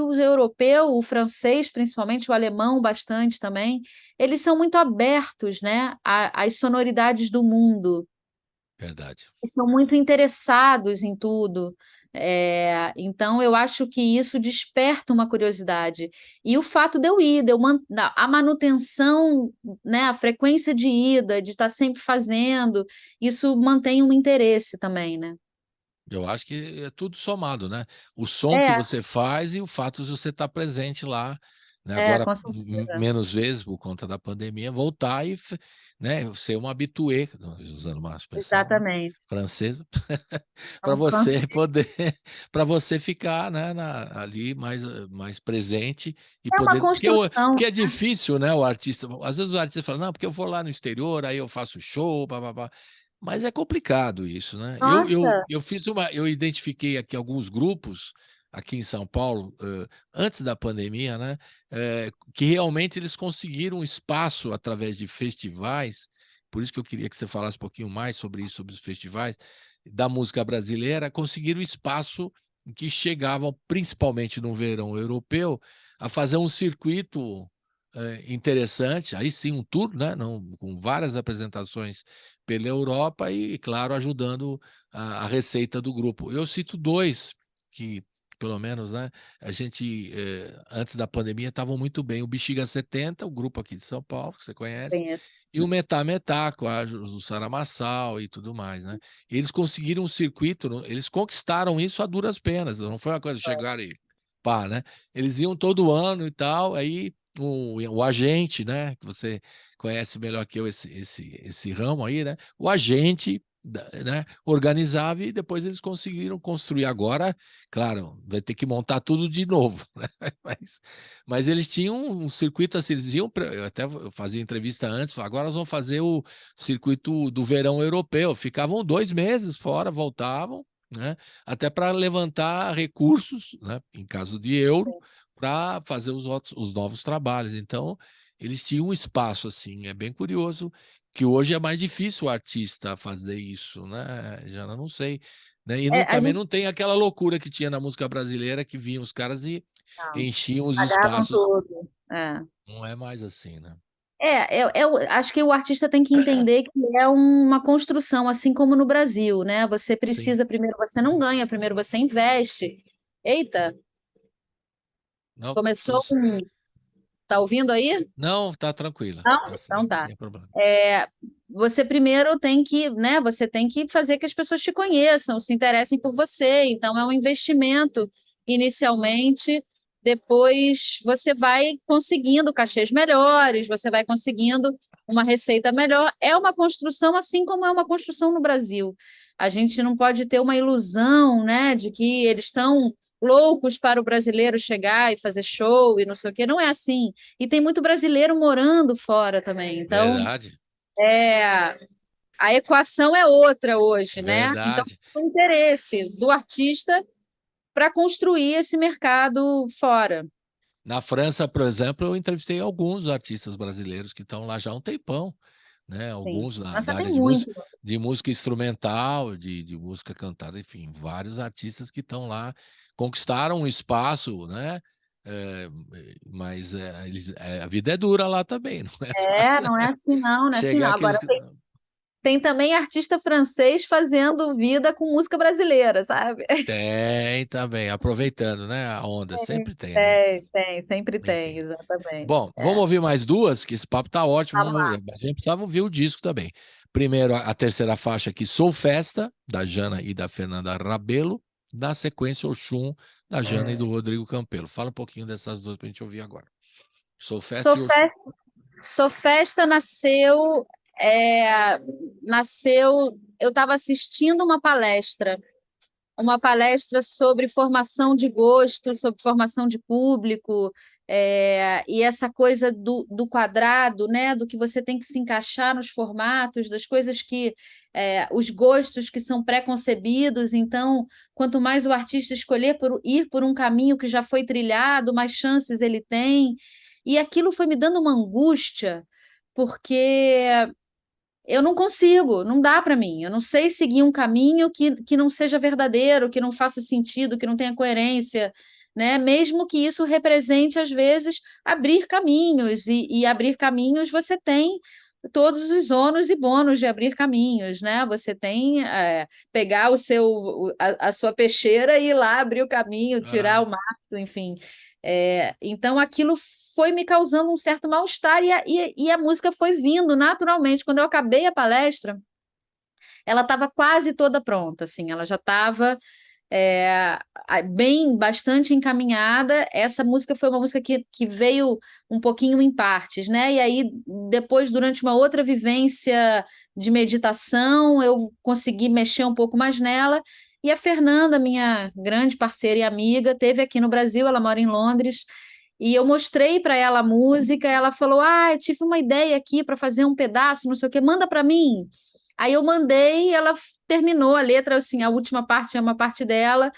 o europeu, o francês, principalmente, o alemão bastante também, eles são muito abertos, né, às sonoridades do mundo. Verdade. Eles são muito interessados em tudo. Então, eu acho que isso desperta uma curiosidade. E o fato de eu ir, a manutenção, né, a frequência de ida, de estar sempre fazendo, isso mantém um interesse também, né? Eu acho que é tudo somado, né? O som que É, você faz e o fato de você estar presente lá, né? Agora, com certeza. menos vezes por conta da pandemia, voltar e, né, ser um habitué, usando uma expressão, né, Exatamente. francesa, para Então, você poder, para você ficar, né, ali mais presente e é uma poder, construção. porque é difícil, né, o artista, às vezes o artista fala, não, porque eu vou lá no exterior, aí eu faço show, papapá. Mas é complicado isso, né? Nossa, Eu identifiquei aqui alguns grupos aqui em São Paulo, antes da pandemia, né? Que realmente eles conseguiram espaço através de festivais. Por isso que eu queria que você falasse um pouquinho mais sobre isso, sobre os festivais da música brasileira, conseguiram espaço em que chegavam, principalmente no verão europeu, a fazer um circuito interessante, aí sim um tour, né? Não, com várias apresentações pela Europa e, claro, ajudando a receita do grupo. Eu cito dois que, pelo menos, né, a gente, antes da pandemia, estavam muito bem. O Bexiga 70, o grupo aqui de São Paulo, que você conhece, conheço. e o Metá Metá, com a Jussara Marçal e tudo mais, né? Eles conseguiram um circuito, eles conquistaram isso a duras penas, não foi uma coisa de chegar e pá, né? Eles iam todo ano e tal, aí o agente, né, que você conhece melhor que eu esse ramo aí, né? O agente, né, organizava e depois eles conseguiram construir. Agora, claro, vai ter que montar tudo de novo, né? Mas eles tinham um circuito assim, eles iam, eu até fazia entrevista antes, agora nós vamos fazer o circuito do verão europeu. Ficavam 2 meses fora, voltavam, né? Até para levantar recursos, né? Em caso de euro, para fazer os novos trabalhos. Então, eles tinham um espaço assim, é bem curioso que hoje é mais difícil o artista fazer isso, né? Já não sei, né? E A também gente não tem aquela loucura que tinha na música brasileira que vinham os caras e não, enchiam os pagavam espaços. tudo. É. Não é mais assim, né? Acho que o artista tem que entender que é uma construção, assim como no Brasil, né? Você Sim. precisa, primeiro você não ganha, primeiro você investe. Eita, Não, começou um. Tá ouvindo aí? não, tá tranquila, Não? tá Então tá. sem problema. Você primeiro tem que, né? Você tem que fazer que as pessoas te conheçam, se interessem por você. Então, é um investimento inicialmente. Depois você vai conseguindo cachês melhores, você vai conseguindo uma receita melhor. É uma construção, assim como é uma construção no Brasil. A gente não pode ter uma ilusão, né, de que eles estão loucos para o brasileiro chegar e fazer show e não sei o quê. Não é assim. E tem muito brasileiro morando fora também. Então, Verdade, a equação é outra hoje, né? Então, verdade. o interesse do artista para construir esse mercado fora. Na França, por exemplo, eu entrevistei alguns artistas brasileiros que estão lá já há um tempão, né? Sim. Alguns França da tem área muito. de música instrumental, de música cantada, enfim, vários artistas que estão lá, conquistaram um espaço, né? Mas a vida é dura lá também, não é fácil Não é assim não, não é assim não. chegar Agora, aqueles. tem também artista francês fazendo vida com música brasileira, sabe? Tem também, aproveitando, né? A onda, sempre tem, né? Sempre tem, Enfim. exatamente. Bom, vamos ouvir mais duas, que esse papo tá ótimo. Vamos lá. A gente precisava ouvir o disco também. Primeiro, a terceira faixa aqui, Sou Festa, da Jana e da Fernanda Rabelo. Na sequência, Oxum, da Jana e do Rodrigo Campelo. Fala um pouquinho dessas duas pra gente ouvir agora. Sou Festa Sou e Oxum. Festa, Sou Festa nasceu, eu estava assistindo uma palestra sobre formação de gosto, sobre formação de público, E essa coisa do quadrado, né? Do que você tem que se encaixar nos formatos, das coisas que os gostos que são pré-concebidos. Então, quanto mais o artista escolher ir por um caminho que já foi trilhado, mais chances ele tem. E aquilo foi me dando uma angústia, porque eu não consigo, não dá para mim. Eu não sei seguir um caminho que não seja verdadeiro, que não faça sentido, que não tenha coerência, né? Mesmo que isso represente, às vezes, abrir caminhos. E abrir caminhos você tem todos os ônus e bônus de abrir caminhos, né? Você tem pegar a sua peixeira e ir lá abrir o caminho, tirar o mato, enfim. Então aquilo foi me causando um certo mal-estar e a música foi vindo naturalmente. Quando eu acabei a palestra, ela estava quase toda pronta, assim, ela já estava bastante encaminhada. Essa música foi uma música que veio um pouquinho em partes, né? E aí, depois, durante uma outra vivência de meditação, eu consegui mexer um pouco mais nela. E a Fernanda, minha grande parceira e amiga, esteve aqui no Brasil, ela mora em Londres, e eu mostrei para ela a música. Ela falou: eu tive uma ideia aqui para fazer um pedaço, não sei o quê, manda para mim. Aí eu mandei, ela terminou a letra, assim, a última parte é uma parte dela,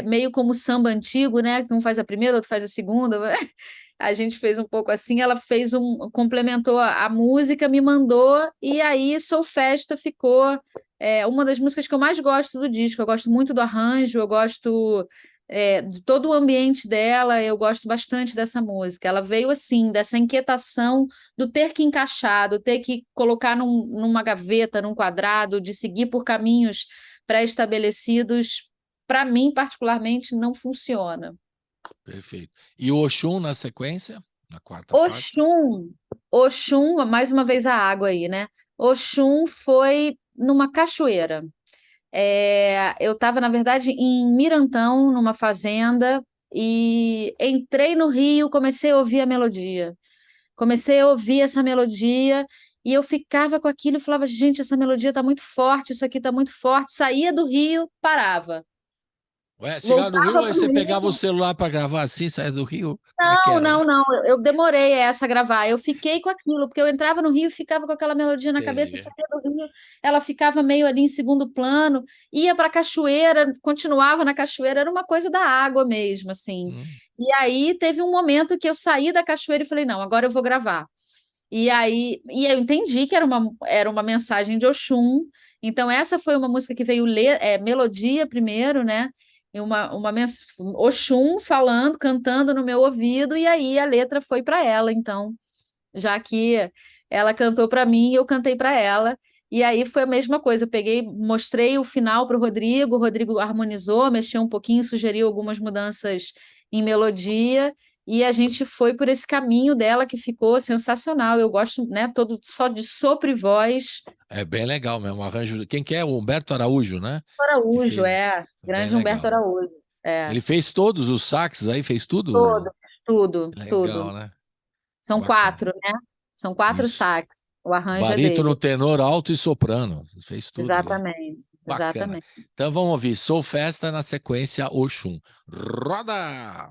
meio como samba antigo, né? Que um faz a primeira, outro faz a segunda. A gente fez um pouco assim, ela complementou a música, me mandou, e aí Sou Festa ficou uma das músicas que eu mais gosto do disco. Eu gosto muito do arranjo, eu gosto de todo o ambiente dela, eu gosto bastante dessa música. Ela veio assim, dessa inquietação do ter que encaixar, do ter que colocar numa gaveta, num quadrado, de seguir por caminhos pré-estabelecidos. Para mim, particularmente, não funciona. Perfeito. E o Oxum na sequência? Na quarta parte? Oxum, mais uma vez a água aí, né? Oxum foi numa cachoeira. Eu estava, na verdade, em Mirantão, numa fazenda, e entrei no rio, comecei a ouvir a melodia. Comecei a ouvir essa melodia e eu ficava com aquilo e falava: gente, essa melodia está muito forte, isso aqui está muito forte. Saía do rio, parava. Ué, chegava no Rio, aí você pegava o celular para gravar assim, saia do Rio? Não. Eu demorei essa a gravar. Eu fiquei com aquilo, porque eu entrava no Rio e ficava com aquela melodia na cabeça, saía do Rio, ela ficava meio ali em segundo plano, ia para a cachoeira, continuava na cachoeira, era uma coisa da água mesmo, assim. E aí teve um momento que eu saí da cachoeira e falei: não, agora eu vou gravar. E eu entendi que era uma mensagem de Oxum. Então essa foi uma música que veio melodia primeiro, né? Oxum falando, cantando no meu ouvido, e aí a letra foi para ela. Então, já que ela cantou para mim, eu cantei para ela. E aí foi a mesma coisa. Eu mostrei o final para o Rodrigo harmonizou, mexeu um pouquinho, sugeriu algumas mudanças em melodia, e a gente foi por esse caminho dela que ficou sensacional. Eu gosto, né, todo só de sopro e voz. É bem legal mesmo, arranjo. Quem que é? O Humberto Araújo, né? Araújo, grande Humberto Araújo. Ele fez todos os sax aí, fez tudo? Tudo. Legal, né? São bacana. 4, né? São 4 sax. O arranjo barítono, dele. Tenor, alto e soprano. Fez tudo. Exatamente. Exatamente. Então vamos ouvir Sou Festa, na sequência Oxum. Roda!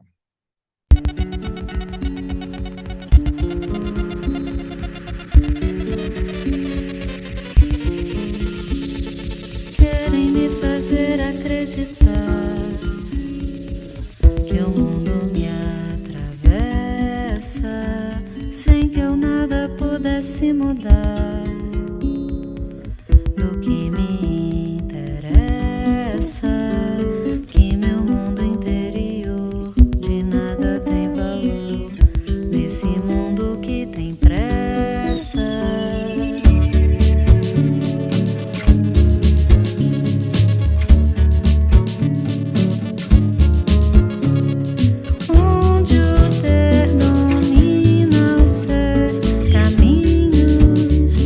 Querem me fazer acreditar que o mundo me atravessa sem que eu nada pudesse mudar do que me interessa, que meu mundo interior de nada tem valor nesse mundo que tem pressa. Onde o ter domina o ser, caminhos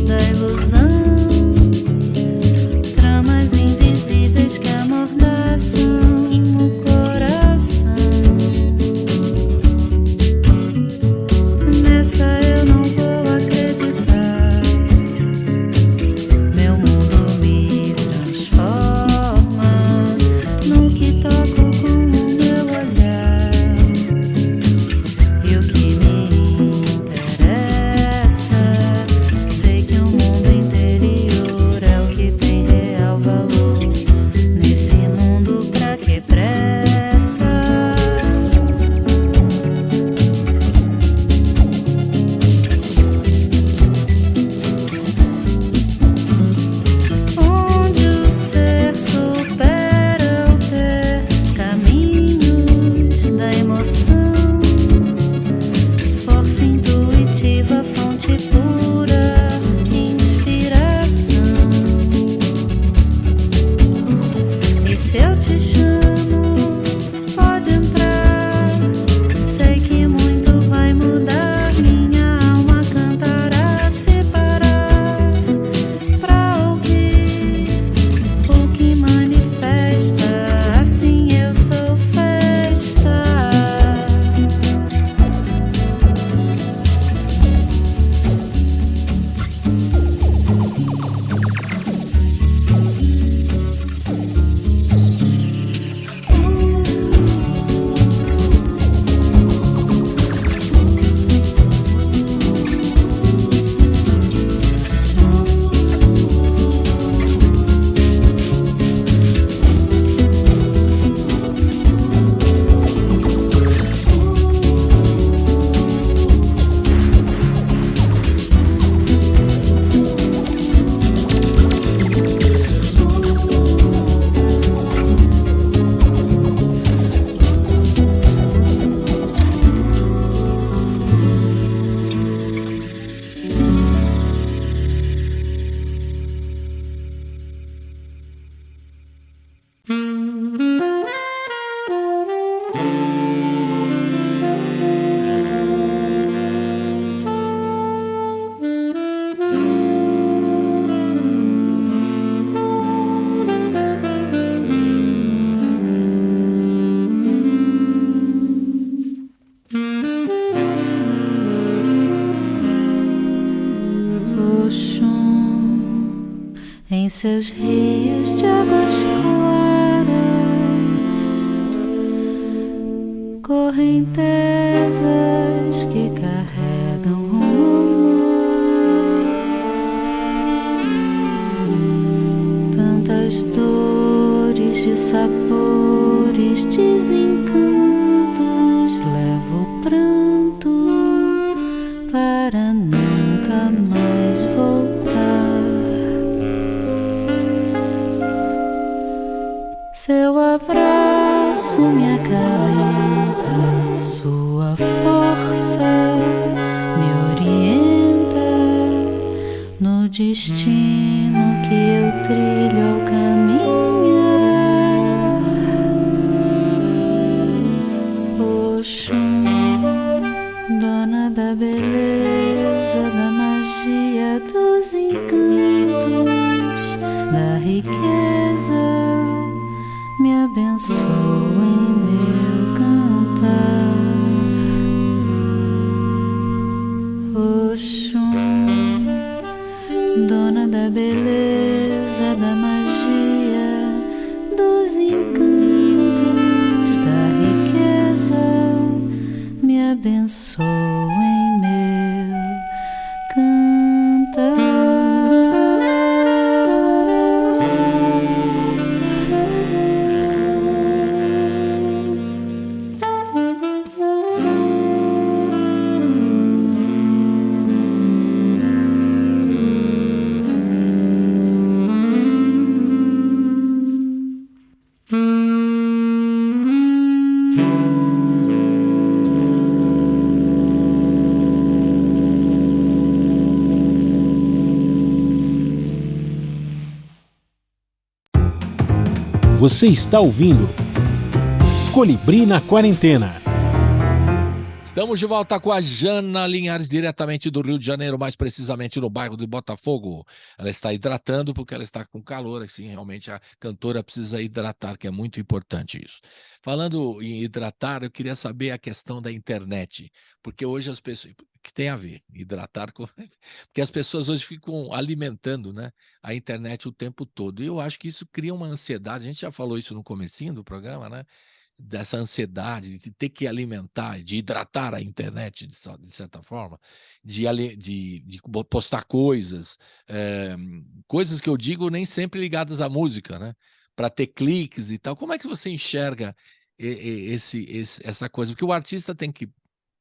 em seus rios de águas claras, correntezas que carregam rumo ao mar. Tantas dores de sabores, desencantos, levo o pranto para nunca mais voltar. Seu abraço me acalenta, sua força me orienta no destino que eu trilho ao caminhar. Oxum, dona da beleza, da magia, dos encantos, da riqueza, me abençoa em meu cantar. Oxum, dona da beleza, da magia, dos encantos, da riqueza, me abençoa em meu cantar. Você está ouvindo Colibri na Quarentena. Estamos de volta com a Jana Linhares, diretamente do Rio de Janeiro, mais precisamente no bairro de Botafogo. Ela está hidratando porque ela está com calor, assim, realmente a cantora precisa hidratar, que é muito importante isso. Falando em hidratar, eu queria saber a questão da internet, porque hoje as pessoas... que tem a ver, hidratar com... Porque as pessoas hoje ficam alimentando, né, a internet o tempo todo. E eu acho que isso cria uma ansiedade, a gente já falou isso no comecinho do programa, né? Dessa ansiedade de ter que alimentar, de hidratar a internet de certa forma, de postar coisas, coisas que eu digo nem sempre ligadas à música, né? Para ter cliques e tal. Como é que você enxerga essa coisa? Porque o artista tem que,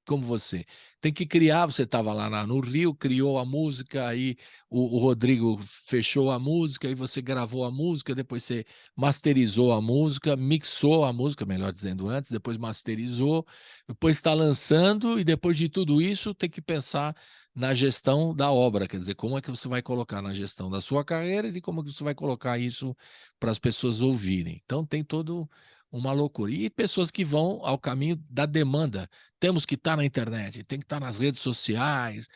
como você, tem que criar. Você estava lá no Rio, criou a música, aí o Rodrigo fechou a música, aí você gravou a música, depois você masterizou a música, mixou a música, melhor dizendo antes, depois masterizou, depois está lançando, e depois de tudo isso tem que pensar na gestão da obra, quer dizer, como é que você vai colocar na gestão da sua carreira e como é que você vai colocar isso para as pessoas ouvirem. Então tem todo uma loucura. E pessoas que vão ao caminho da demanda. Temos que estar na internet, tem que estar nas redes sociais.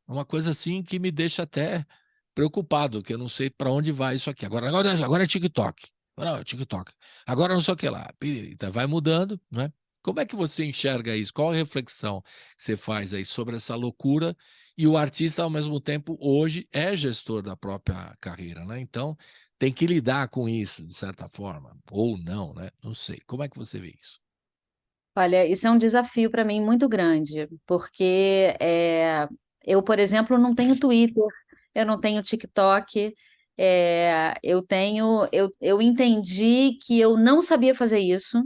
Uma coisa assim que me deixa até preocupado, que eu não sei para onde vai isso aqui. Agora é TikTok. Agora é TikTok. Agora não sei o que lá. Então, vai mudando, né? Como é que você enxerga isso? Qual a reflexão que você faz aí sobre essa loucura? E o artista, ao mesmo tempo, hoje é gestor da própria carreira, né? Então, tem que lidar com isso, de certa forma, ou não, né? Não sei. Como é que você vê isso? Olha, isso é um desafio para mim muito grande, porque eu, por exemplo, não tenho Twitter, eu não tenho TikTok, eu entendi que eu não sabia fazer isso,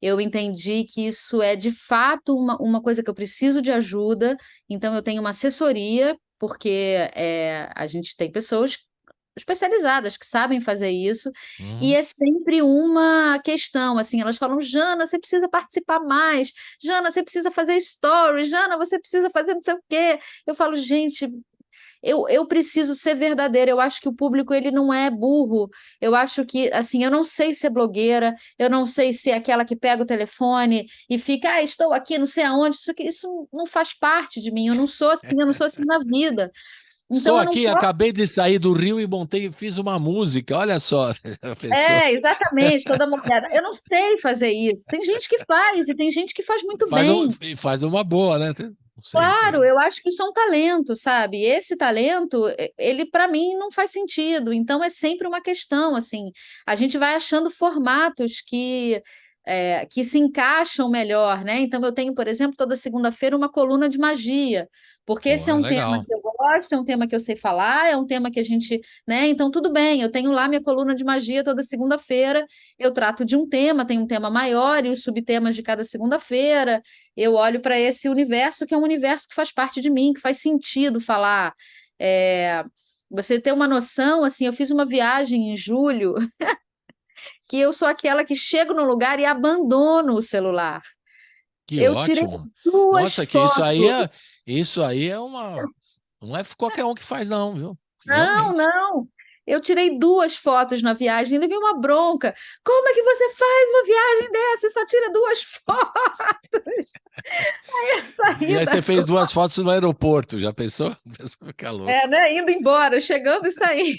eu entendi que isso é de fato uma coisa que eu preciso de ajuda, então eu tenho uma assessoria, porque a gente tem pessoas especializadas que sabem fazer isso, e é sempre uma questão, assim, elas falam, Jana, você precisa participar mais, Jana, você precisa fazer stories, Jana, você precisa fazer não sei o quê. Eu falo, gente, eu preciso ser verdadeira, eu acho que o público ele não é burro, eu acho que, assim, eu não sei ser blogueira, eu não sei ser aquela que pega o telefone e fica, estou aqui, não sei aonde, isso não faz parte de mim, eu não sou assim na vida. Então, Estou aqui, acabei de sair do Rio e fiz uma música, olha só. Exatamente, toda molhada. Eu não sei fazer isso. Tem gente que faz, e tem gente que faz muito bem. Faz uma boa, né? Não sei. Claro, eu acho que isso é um talento, sabe? Esse talento, ele para mim não faz sentido. Então é sempre uma questão, assim. A gente vai achando formatos que se encaixam melhor, né? Então eu tenho, por exemplo, toda segunda-feira uma coluna de magia, porque esse é Pô, um tema legal. que eu gosto, é um tema que eu sei falar, é um tema que a gente, né? Então tudo bem, eu tenho lá minha coluna de magia toda segunda-feira, eu trato de um tema, tem um tema maior e os subtemas de cada segunda-feira. Eu olho para esse universo que é um universo que faz parte de mim, que faz sentido falar. É, Você ter uma noção, assim, eu fiz uma viagem em julho que eu sou aquela que chego no lugar e abandono o celular. Que Eu tirei ótimo. 2 Nossa, que isso aí fotos. é, isso aí é uma. Não é qualquer um que faz, não, viu? Não, Realmente. não. Eu tirei 2 fotos na viagem e levei uma bronca. Como é que você faz uma viagem dessa e só tira 2 fotos? Aí eu E saí aí da você fez 2 fotos no aeroporto, já pensou? A pessoa fica louca. né, indo embora, chegando e saindo.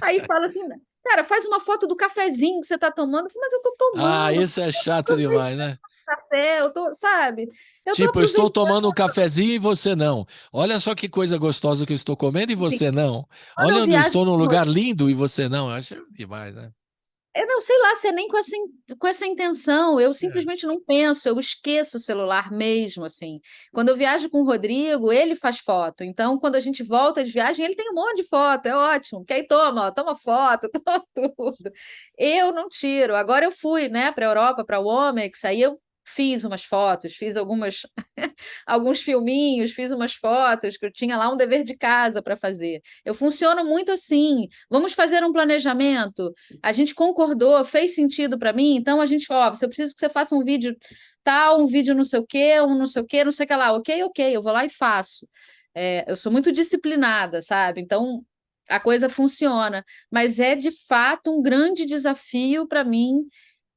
Aí fala assim, cara, faz uma foto do cafezinho que você está tomando. Eu falei, mas eu estou Ah, tomando isso é chato demais, né? café, eu tô, sabe? Eu estou Tipo, eu estou aproveitando. tomando um cafezinho e você não. Olha só que coisa gostosa que eu estou comendo e você não. Quando Olha eu onde eu viajo estou num com lugar lindo e você não. Eu acho demais, né? eu não sei lá se é nem com essa intenção, eu É, simplesmente não penso, eu esqueço o celular mesmo, assim. Quando eu viajo com o Rodrigo, ele faz foto, então quando a gente volta de viagem, ele tem um monte de foto, é ótimo, porque aí toma, ó, toma foto, toma tudo. Eu não tiro, agora eu fui, né, para a Europa, para o Womex, aí eu fiz umas fotos, fiz alguns filminhos, fiz umas fotos, que eu tinha lá um dever de casa para fazer. Eu funciono muito assim, vamos fazer um planejamento? A gente concordou, fez sentido para mim, então a gente falou, ó, eu preciso que você faça um vídeo tal, um vídeo não sei o quê, um não sei o quê, não sei o que lá. Ok, ok, eu vou lá e faço. Eu sou muito disciplinada, sabe? Então a coisa funciona, mas é de fato um grande desafio para mim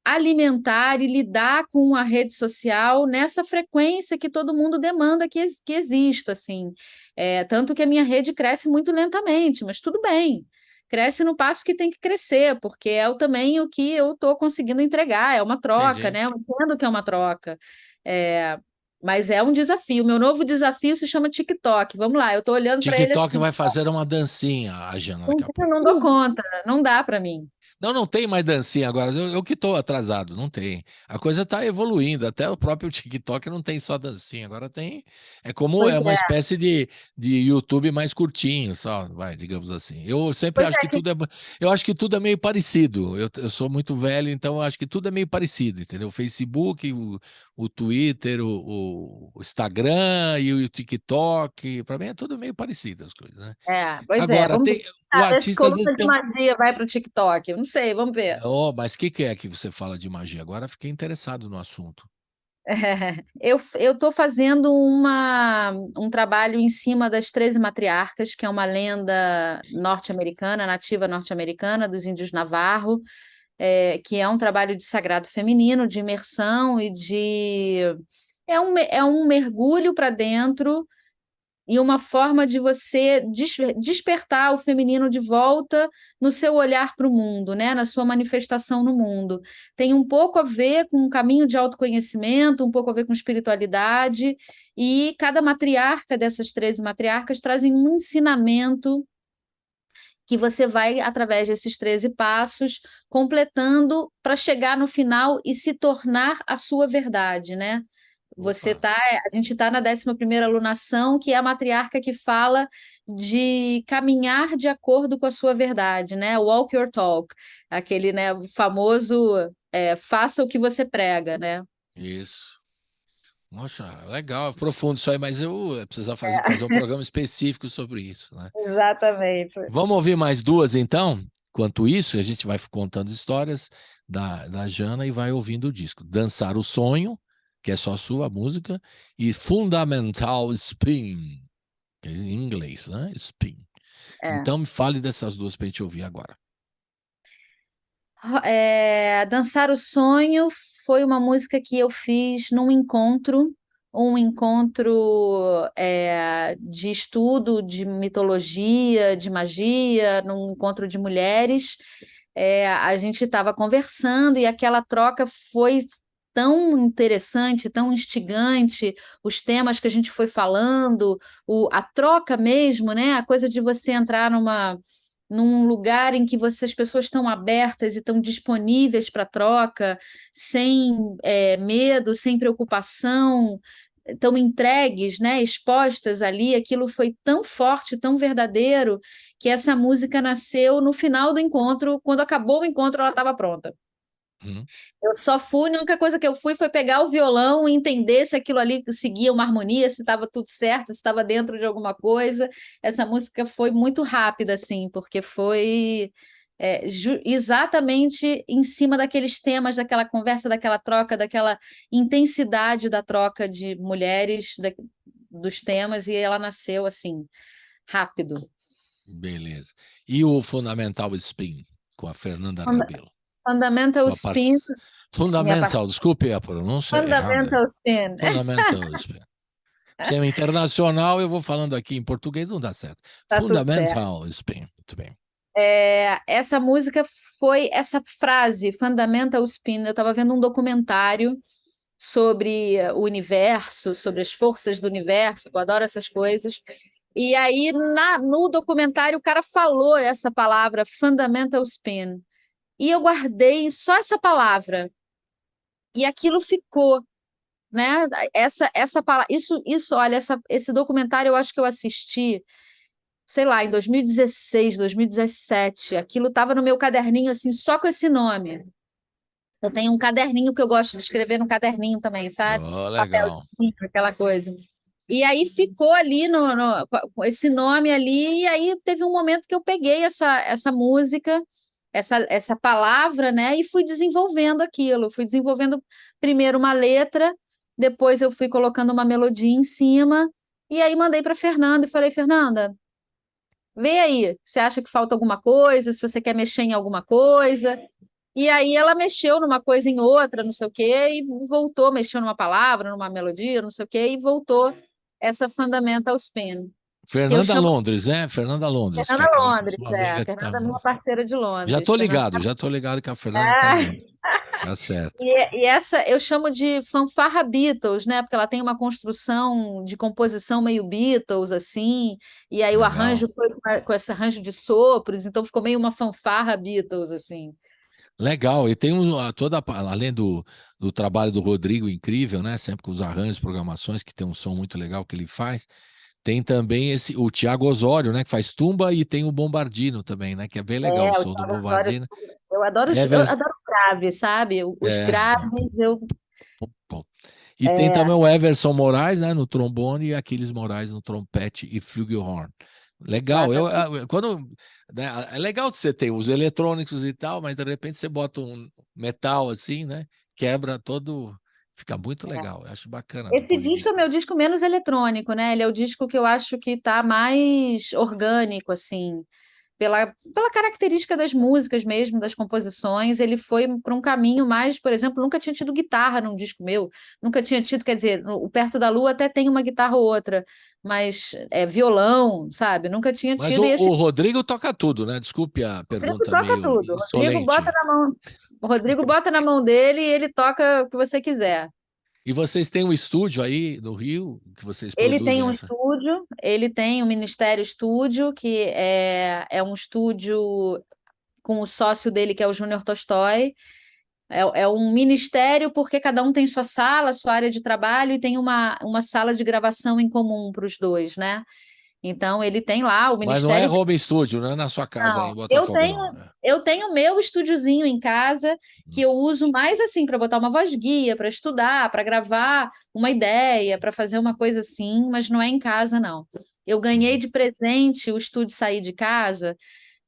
alimentar e lidar com a rede social nessa frequência que todo mundo demanda que exista, assim. Tanto que a minha rede cresce muito lentamente, mas tudo bem, cresce no passo que tem que crescer, porque também o que eu estou conseguindo entregar, é uma troca, entendi. né? Eu entendo que é uma troca. É, mas é um desafio. Meu novo desafio se chama TikTok. Vamos lá, eu estou olhando para ele TikTok assim, vai fazer uma dancinha, a Jana, daqui a eu pouco. não dou conta, não dá para mim. Não, não tem mais dancinha agora. Eu que estou atrasado, não tem. A coisa está evoluindo. Até o próprio TikTok não tem só dancinha. Agora tem. É como Pois é uma é, espécie de YouTube mais curtinho, só, vai, digamos assim. Eu sempre pois acho é, que eu acho que tudo é meio parecido. Eu sou muito velho, então eu acho que tudo é meio parecido, entendeu? O Facebook, o Twitter, o Instagram e o TikTok. Para mim é tudo meio parecido as coisas, né? pois é, Agora, vamos ver. tem o Ver se artista às vezes coluna de tem magia vai para o TikTok. Eu não sei, vamos ver. Oh, mas o que é que você fala de magia? Agora fiquei interessado no assunto. Eu estou fazendo um trabalho em cima das 13 matriarcas, que é uma lenda norte-americana, nativa norte-americana, dos índios Navarro, que é um trabalho de sagrado feminino, de imersão e de. É um mergulho para dentro e uma forma de você despertar o feminino de volta no seu olhar para o mundo, né? Na sua manifestação no mundo. Tem um pouco a ver com um caminho de autoconhecimento, um pouco a ver com espiritualidade, e cada matriarca dessas 13 matriarcas trazem um ensinamento que você vai, através desses 13 passos, completando para chegar no final e se tornar a sua verdade, né? Opa, A gente está na 11ª alunação, que é a matriarca que fala de caminhar de acordo com a sua verdade, né? Walk your talk, aquele, né, famoso faça o que você prega, né? isso. Nossa, legal, profundo isso aí, mas eu precisava fazer um programa específico sobre isso, né? Exatamente. Vamos ouvir mais duas, então? Enquanto isso, a gente vai contando histórias da Jana e vai ouvindo o disco. Dançar o Sonho, que é só sua música, e Fundamental Spin, que é em inglês, né? Spin. É. Então, me fale dessas duas para a gente ouvir agora. Dançar o Sonho foi uma música que eu fiz num encontro, um encontro de estudo de mitologia, de magia, num encontro de mulheres. A gente estava conversando e aquela troca foi tão interessante, tão instigante, os temas que a gente foi falando, a troca mesmo, né? A coisa de você entrar num lugar em que as pessoas estão abertas e estão disponíveis para troca, sem medo, sem preocupação, estão entregues, né? Expostas ali. Aquilo foi tão forte, tão verdadeiro, que essa música nasceu no final do encontro. Quando acabou o encontro, ela estava pronta. Uhum. Eu só fui, a única coisa que eu fui foi pegar o violão e entender se aquilo ali seguia uma harmonia, se estava tudo certo, se estava dentro de alguma coisa. Essa música foi muito rápida, assim, porque foi exatamente em cima daqueles temas, daquela conversa, daquela troca, daquela intensidade da troca de mulheres, dos temas, e ela nasceu assim, rápido. Beleza. E o Fundamental Spin, com a Fernanda Funda- Rabelo? Fundamental Sua Spin. Fundamental, desculpe a pronúncia errada. Fundamental Spin. Fundamental Spin. Se é internacional, eu vou falando aqui em português, não dá certo. Tá tudo Fundamental Spin, muito bem. Essa música foi essa frase, Fundamental Spin. Eu estava vendo um documentário sobre o universo, sobre as forças do universo, eu adoro essas coisas. E aí, no documentário, o cara falou essa palavra, Fundamental Spin. E eu guardei só essa palavra. E aquilo ficou, né? Essa palavra, olha, esse documentário eu acho que eu assisti, sei lá, em 2016, 2017. Aquilo estava no meu caderninho, assim, só com esse nome. Eu tenho um caderninho que eu gosto de escrever no caderninho também, sabe? Oh, legal. Papelzinho, aquela coisa. E aí ficou ali com esse nome ali, e aí teve um momento que eu peguei essa música, essa palavra, né? E fui desenvolvendo aquilo. Fui desenvolvendo primeiro uma letra, depois eu fui colocando uma melodia em cima, e aí mandei para Fernanda e falei, Fernanda, vê aí, você acha que falta alguma coisa, se você quer mexer em alguma coisa. E aí ela mexeu numa coisa em outra, não sei o quê, e voltou, mexeu numa palavra, numa melodia, não sei o quê, e voltou essa Fundamental Spin. Fernanda Londres, né? Fernanda Londres. Fernanda Londres, sua amiga que Fernanda é tá... minha parceira de Londres. Já estou ligado que a Fernanda está em Londres. Tá certo. E essa eu chamo de fanfarra Beatles, né? Porque ela tem uma construção de composição meio Beatles, assim, e aí Legal. o arranjo foi com esse arranjo de sopros, então ficou meio uma fanfarra Beatles, assim. Legal, e tem além do trabalho do Rodrigo incrível, né? Sempre com os arranjos, programações, que tem um som muito legal que ele faz. Tem também o Thiago Osório, né? Que faz tumba, e tem o Bombardino também, né? Que é bem legal o som do Bombardino. Eu adoro grave, sabe? Os graves, Bom. E tem também o Everson Moraes, né? No trombone, e Aquiles Moraes no trompete e flugelhorn. Legal, é legal que você tem os eletrônicos e tal, mas de repente você bota um metal assim, né? Quebra todo, fica muito legal, eu acho bacana. Esse disco é o meu disco menos eletrônico, né? Ele é o disco que eu acho que está mais orgânico, assim, pela característica das músicas mesmo, das composições. Ele foi para um caminho mais, por exemplo, nunca tinha tido guitarra num disco meu, nunca tinha tido, quer dizer, o Perto da Lua até tem uma guitarra ou outra, mas violão, sabe? Nunca tinha Mas tido. o Rodrigo toca tudo, né? Desculpe a pergunta meio tudo. insolente. O Rodrigo bota na mão dele e ele toca o que você quiser. E vocês têm um estúdio aí no Rio que vocês produzem? Ele tem um estúdio, ele tem o Ministério Estúdio, que é um estúdio com o sócio dele, que é o Júnior Tolstói. É um ministério porque cada um tem sua sala, sua área de trabalho, e tem uma sala de gravação em comum para os dois, né? Então, ele tem lá o ministério... Mas não é home studio, não é na sua casa aí em Botafogo, eu tenho meu estúdiozinho em casa, que eu uso mais assim, para botar uma voz guia, para estudar, para gravar uma ideia, para fazer uma coisa assim, mas não é em casa, não. Eu ganhei de presente o estúdio Sair de Casa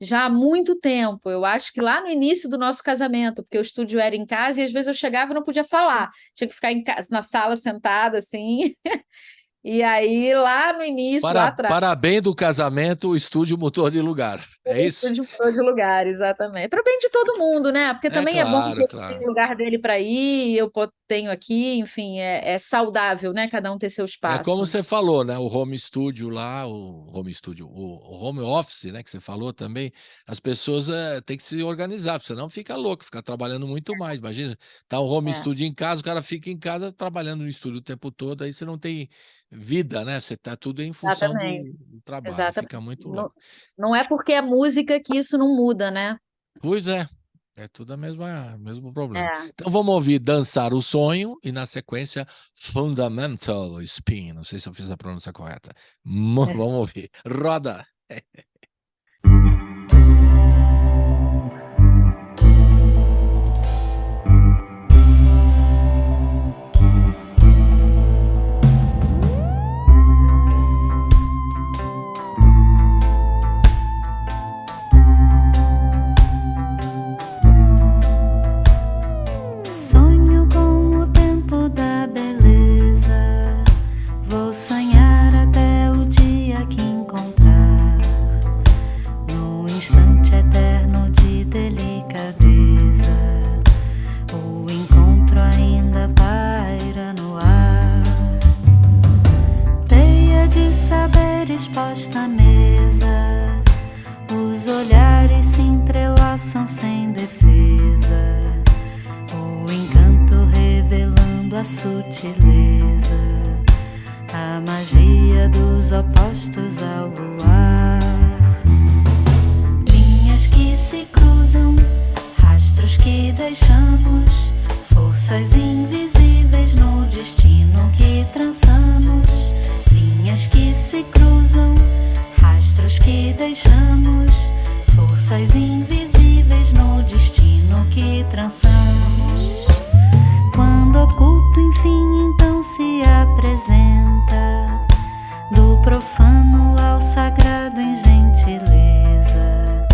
já há muito tempo. Eu acho que lá no início do nosso casamento, porque o estúdio era em casa e às vezes eu chegava e não podia falar. Tinha que ficar em casa, na sala sentada assim. E aí, lá no início, lá atrás... Parabéns do casamento, o estúdio mudou de lugar. É isso? O estúdio mudou de lugar, exatamente. Para o bem de todo mundo, né? Porque também é bom que ele tenha o lugar dele para ir, eu tenho aqui, enfim, é saudável, né? Cada um ter seu É espaço. como você falou, né? O home studio lá, o home office, né? Que você falou também, as pessoas têm que se organizar, porque senão fica louco, fica trabalhando muito mais. Imagina, tá um home studio em casa, o cara fica em casa trabalhando no estúdio o tempo todo, aí você não tem vida, né? Você tá tudo em função Exatamente. do trabalho, Exatamente. fica muito Não, louco. não é porque é música que isso não muda, né? Pois é tudo o mesmo problema. É. Então vamos ouvir Dançar o Sonho e na sequência Fundamental Spin. Não sei se eu fiz a pronúncia correta. Vamos ouvir. Roda! Sonho com o tempo da beleza. Vou sonhar até o dia que encontrar, no instante eterno de delicadeza. O encontro ainda paira no ar. Teia de saberes posta à mesa. Os olhares se entrelaçam sem defesa. O encanto revelando a sutileza, a magia dos opostos ao luar. Linhas que se cruzam, rastros que deixamos, forças invisíveis no destino que traçamos. Linhas que se cruzam, rastros que deixamos, forças invisíveis no destino que traçamos. Quando oculto, enfim, então se apresenta, do profano ao sagrado em gentileza.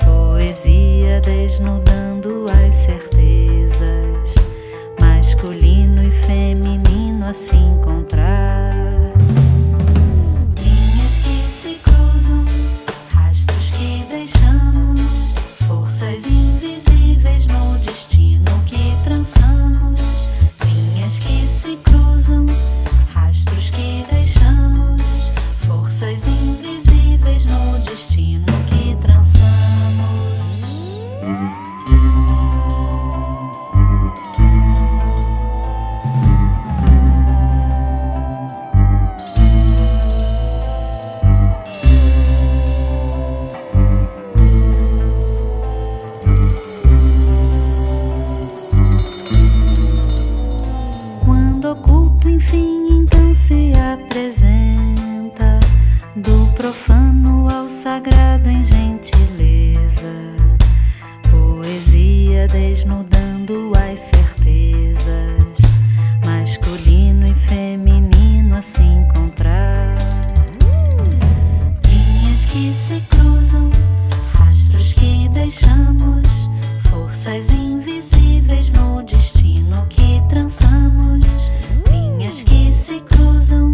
Poesia desnudando as certezas, masculino e feminino a se encontrar. Linhas que se cruzam, rastros que deixamos, forças invisíveis no destino que traçamos. Linhas que se cruzam, rastros que deixamos, forças invisíveis no destino que traçamos. Quando oculto, enfim, então se apresenta, do profano ao sagrado em gentileza. Poesia desnudando as certezas, masculino e feminino a se encontrar. Linhas que se cruzam, rastros que deixamos, forças invisíveis no destino que traçamos. Linhas que se cruzam,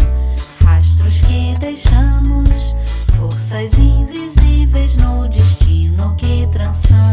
rastros que deixamos, forças invisíveis no destino que traçamos.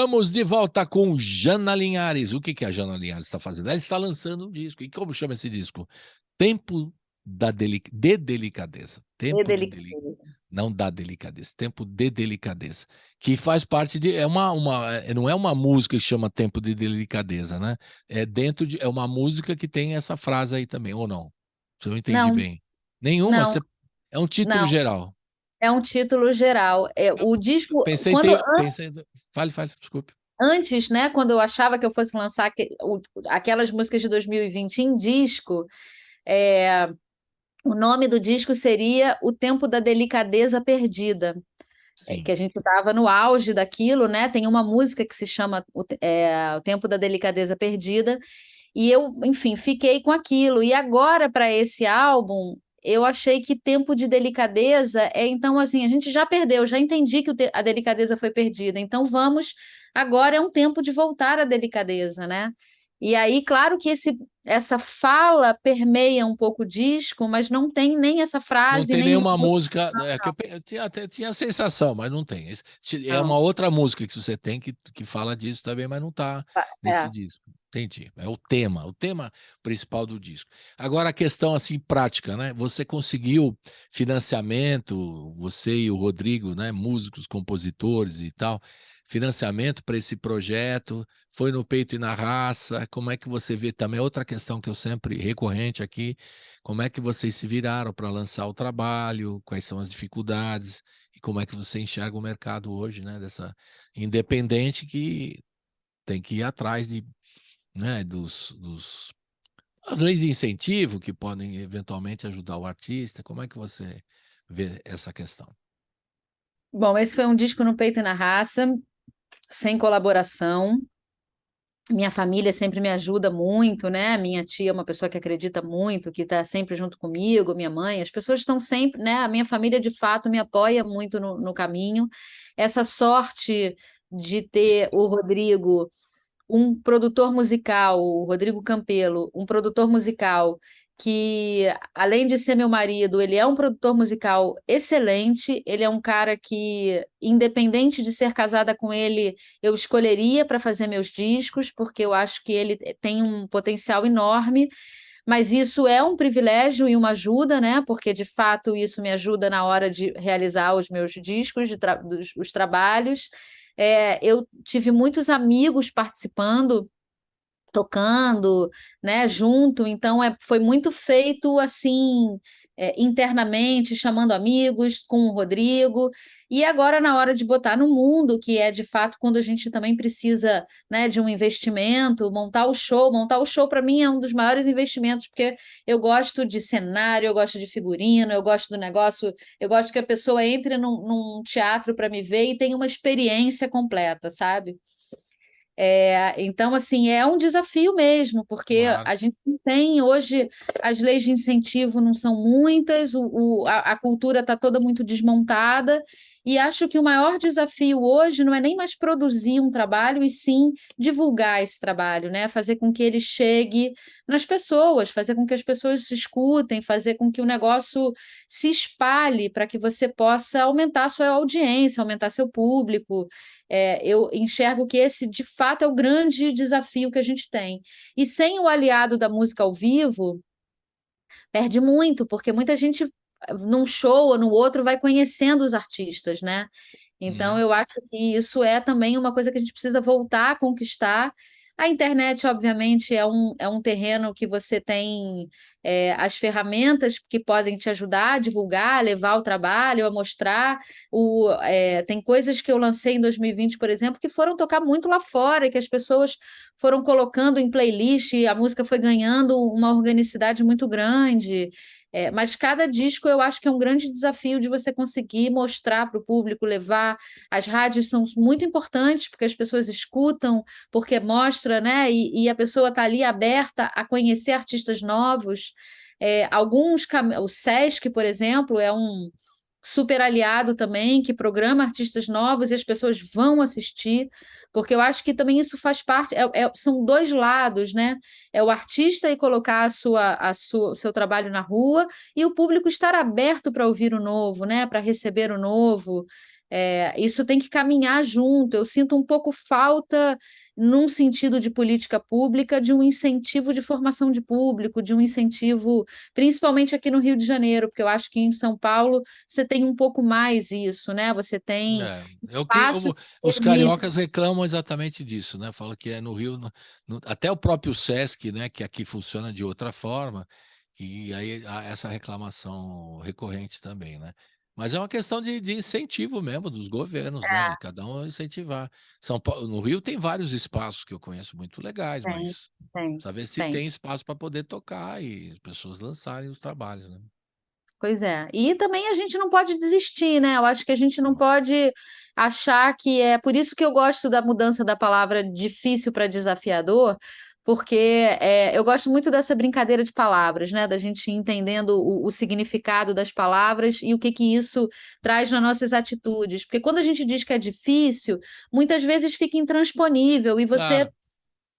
Estamos de volta com Jana Linhares. O que a Jana Linhares está fazendo? Ela está lançando um disco. E como chama esse disco? Tempo de Delicadeza. Tempo de Delicadeza. Não da delicadeza, Tempo de Delicadeza, que faz parte de, não é uma música que chama Tempo de Delicadeza, né? É uma música que tem essa frase aí também, ou não? Se eu não entendi Não, bem. Nenhuma, não, é um título não. geral. É um título geral. O disco, Pensei, fale, desculpe. antes, né, quando eu achava que eu fosse lançar aquelas músicas de 2020 em disco, o nome do disco seria O Tempo da Delicadeza Perdida, Sim. que a gente estava no auge daquilo, né? Tem uma música que se chama O Tempo da Delicadeza Perdida, e eu, enfim, fiquei com aquilo. E agora, para esse álbum, eu achei que Tempo de Delicadeza então, assim, a gente já perdeu, já entendi que a delicadeza foi perdida, então agora é um tempo de voltar à delicadeza, né? E aí, claro que essa fala permeia um pouco o disco, mas não tem nem essa Não frase, tem nem nenhuma música, que eu tinha a sensação, mas não tem. É não. uma outra música que você tem que fala disso também, mas não está nesse É. disco. Entendi. É o tema principal do disco. Agora a questão assim prática, né? Você conseguiu financiamento, você e o Rodrigo, né? Músicos, compositores e tal, financiamento para esse projeto? Foi no peito e na raça? Como é que você vê também? Outra questão que eu sempre recorrente aqui, como é que vocês se viraram para lançar o trabalho? Quais são as dificuldades? E como é que você enxerga o mercado hoje, né? Dessa independente que tem que ir atrás de, né, as leis de incentivo que podem eventualmente ajudar o artista. Como é que você vê essa questão? Bom, esse foi um disco no peito e na raça, sem colaboração. Minha família sempre me ajuda muito, né? Minha tia é uma pessoa que acredita muito, que está sempre junto comigo, minha mãe, as pessoas estão sempre, né? A minha família, de fato, me apoia muito no caminho. Essa sorte de ter o Rodrigo, um produtor musical, o Rodrigo Campelo, um produtor musical que, além de ser meu marido, ele é um produtor musical excelente, ele é um cara que, independente de ser casada com ele, eu escolheria para fazer meus discos, porque eu acho que ele tem um potencial enorme, mas isso é um privilégio e uma ajuda, né? Porque, de fato, isso me ajuda na hora de realizar os meus discos, os trabalhos. Eu tive muitos amigos participando, tocando, né, junto, então foi muito feito assim, internamente, chamando amigos, com o Rodrigo, e agora na hora de botar no mundo, que é de fato quando a gente também precisa, né, de um investimento, montar o show para mim é um dos maiores investimentos, porque eu gosto de cenário, eu gosto de figurino, eu gosto do negócio, eu gosto que a pessoa entre num teatro para me ver e tenha uma experiência completa, sabe? Então, assim, é um desafio mesmo, porque Claro. a gente não tem hoje, as leis de incentivo não são muitas, a cultura está toda muito desmontada, e acho que o maior desafio hoje não é nem mais produzir um trabalho, e sim divulgar esse trabalho, né? Fazer com que ele chegue nas pessoas, fazer com que as pessoas se escutem, fazer com que o negócio se espalhe para que você possa aumentar a sua audiência, aumentar seu público. Eu enxergo que esse, de fato, é o grande desafio que a gente tem. E sem o aliado da música ao vivo, perde muito, porque muita gente, num show ou no outro, vai conhecendo os artistas, né? Então, eu acho que isso é também uma coisa que a gente precisa voltar a conquistar. A internet, obviamente, é um terreno que você tem as ferramentas que podem te ajudar a divulgar, a levar o trabalho, a mostrar. Tem coisas que eu lancei em 2020, por exemplo, que foram tocar muito lá fora, e que as pessoas foram colocando em playlist, e a música foi ganhando uma organicidade muito grande. Mas cada disco eu acho que é um grande desafio de você conseguir mostrar para o público, levar. As rádios são muito importantes, porque as pessoas escutam, porque mostra, né? E a pessoa está ali aberta a conhecer artistas novos. O Sesc, por exemplo, é um super aliado também, que programa artistas novos e as pessoas vão assistir, porque eu acho que também isso faz parte, são dois lados, né? É o artista e colocar o seu trabalho na rua, e o público estar aberto para ouvir o novo, né? Para receber o novo. Isso tem que caminhar junto. Eu sinto um pouco falta, num sentido de política pública, de um incentivo de formação de público, de um incentivo, principalmente aqui no Rio de Janeiro, porque eu acho que em São Paulo você tem um pouco mais isso, né? Você tem espaço que Os permite. cariocas reclamam exatamente disso, né? Falam que no Rio, até o próprio Sesc, né? Que aqui funciona de outra forma, e aí há essa reclamação recorrente também, né? Mas é uma questão de incentivo mesmo dos governos, né? De cada um incentivar. São Paulo, no Rio tem vários espaços que eu conheço muito legais, Tem, mas tem, precisa ver se tem. tem espaço para poder tocar e as pessoas lançarem os trabalhos, né? Pois é. E também a gente não pode desistir, né? Eu acho que a gente não pode achar que é. Por isso que eu gosto da mudança da palavra difícil para desafiador, porque eu gosto muito dessa brincadeira de palavras, né? Da gente ir entendendo o significado das palavras e o que que isso traz nas nossas atitudes. Porque quando a gente diz que é difícil, muitas vezes fica intransponível e você Claro,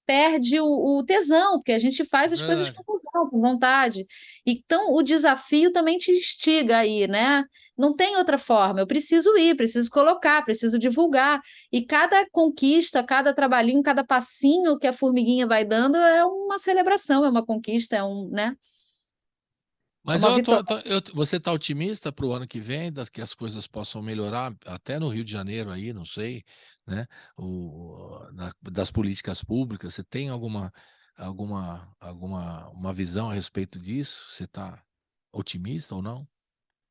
perde o tesão, porque a gente faz as coisas verdade. com tesão, com vontade. Então, o desafio também te instiga aí, né? Não tem outra forma. Eu preciso ir, preciso colocar, preciso divulgar. E cada conquista, cada trabalhinho, cada passinho que a formiguinha vai dando é uma celebração, é uma conquista, né? É Mas uma vitória. você está otimista para o ano que vem, que as coisas possam melhorar, até no Rio de Janeiro aí, não sei, né? Das políticas públicas, você tem uma visão a respeito disso? Você está otimista ou não?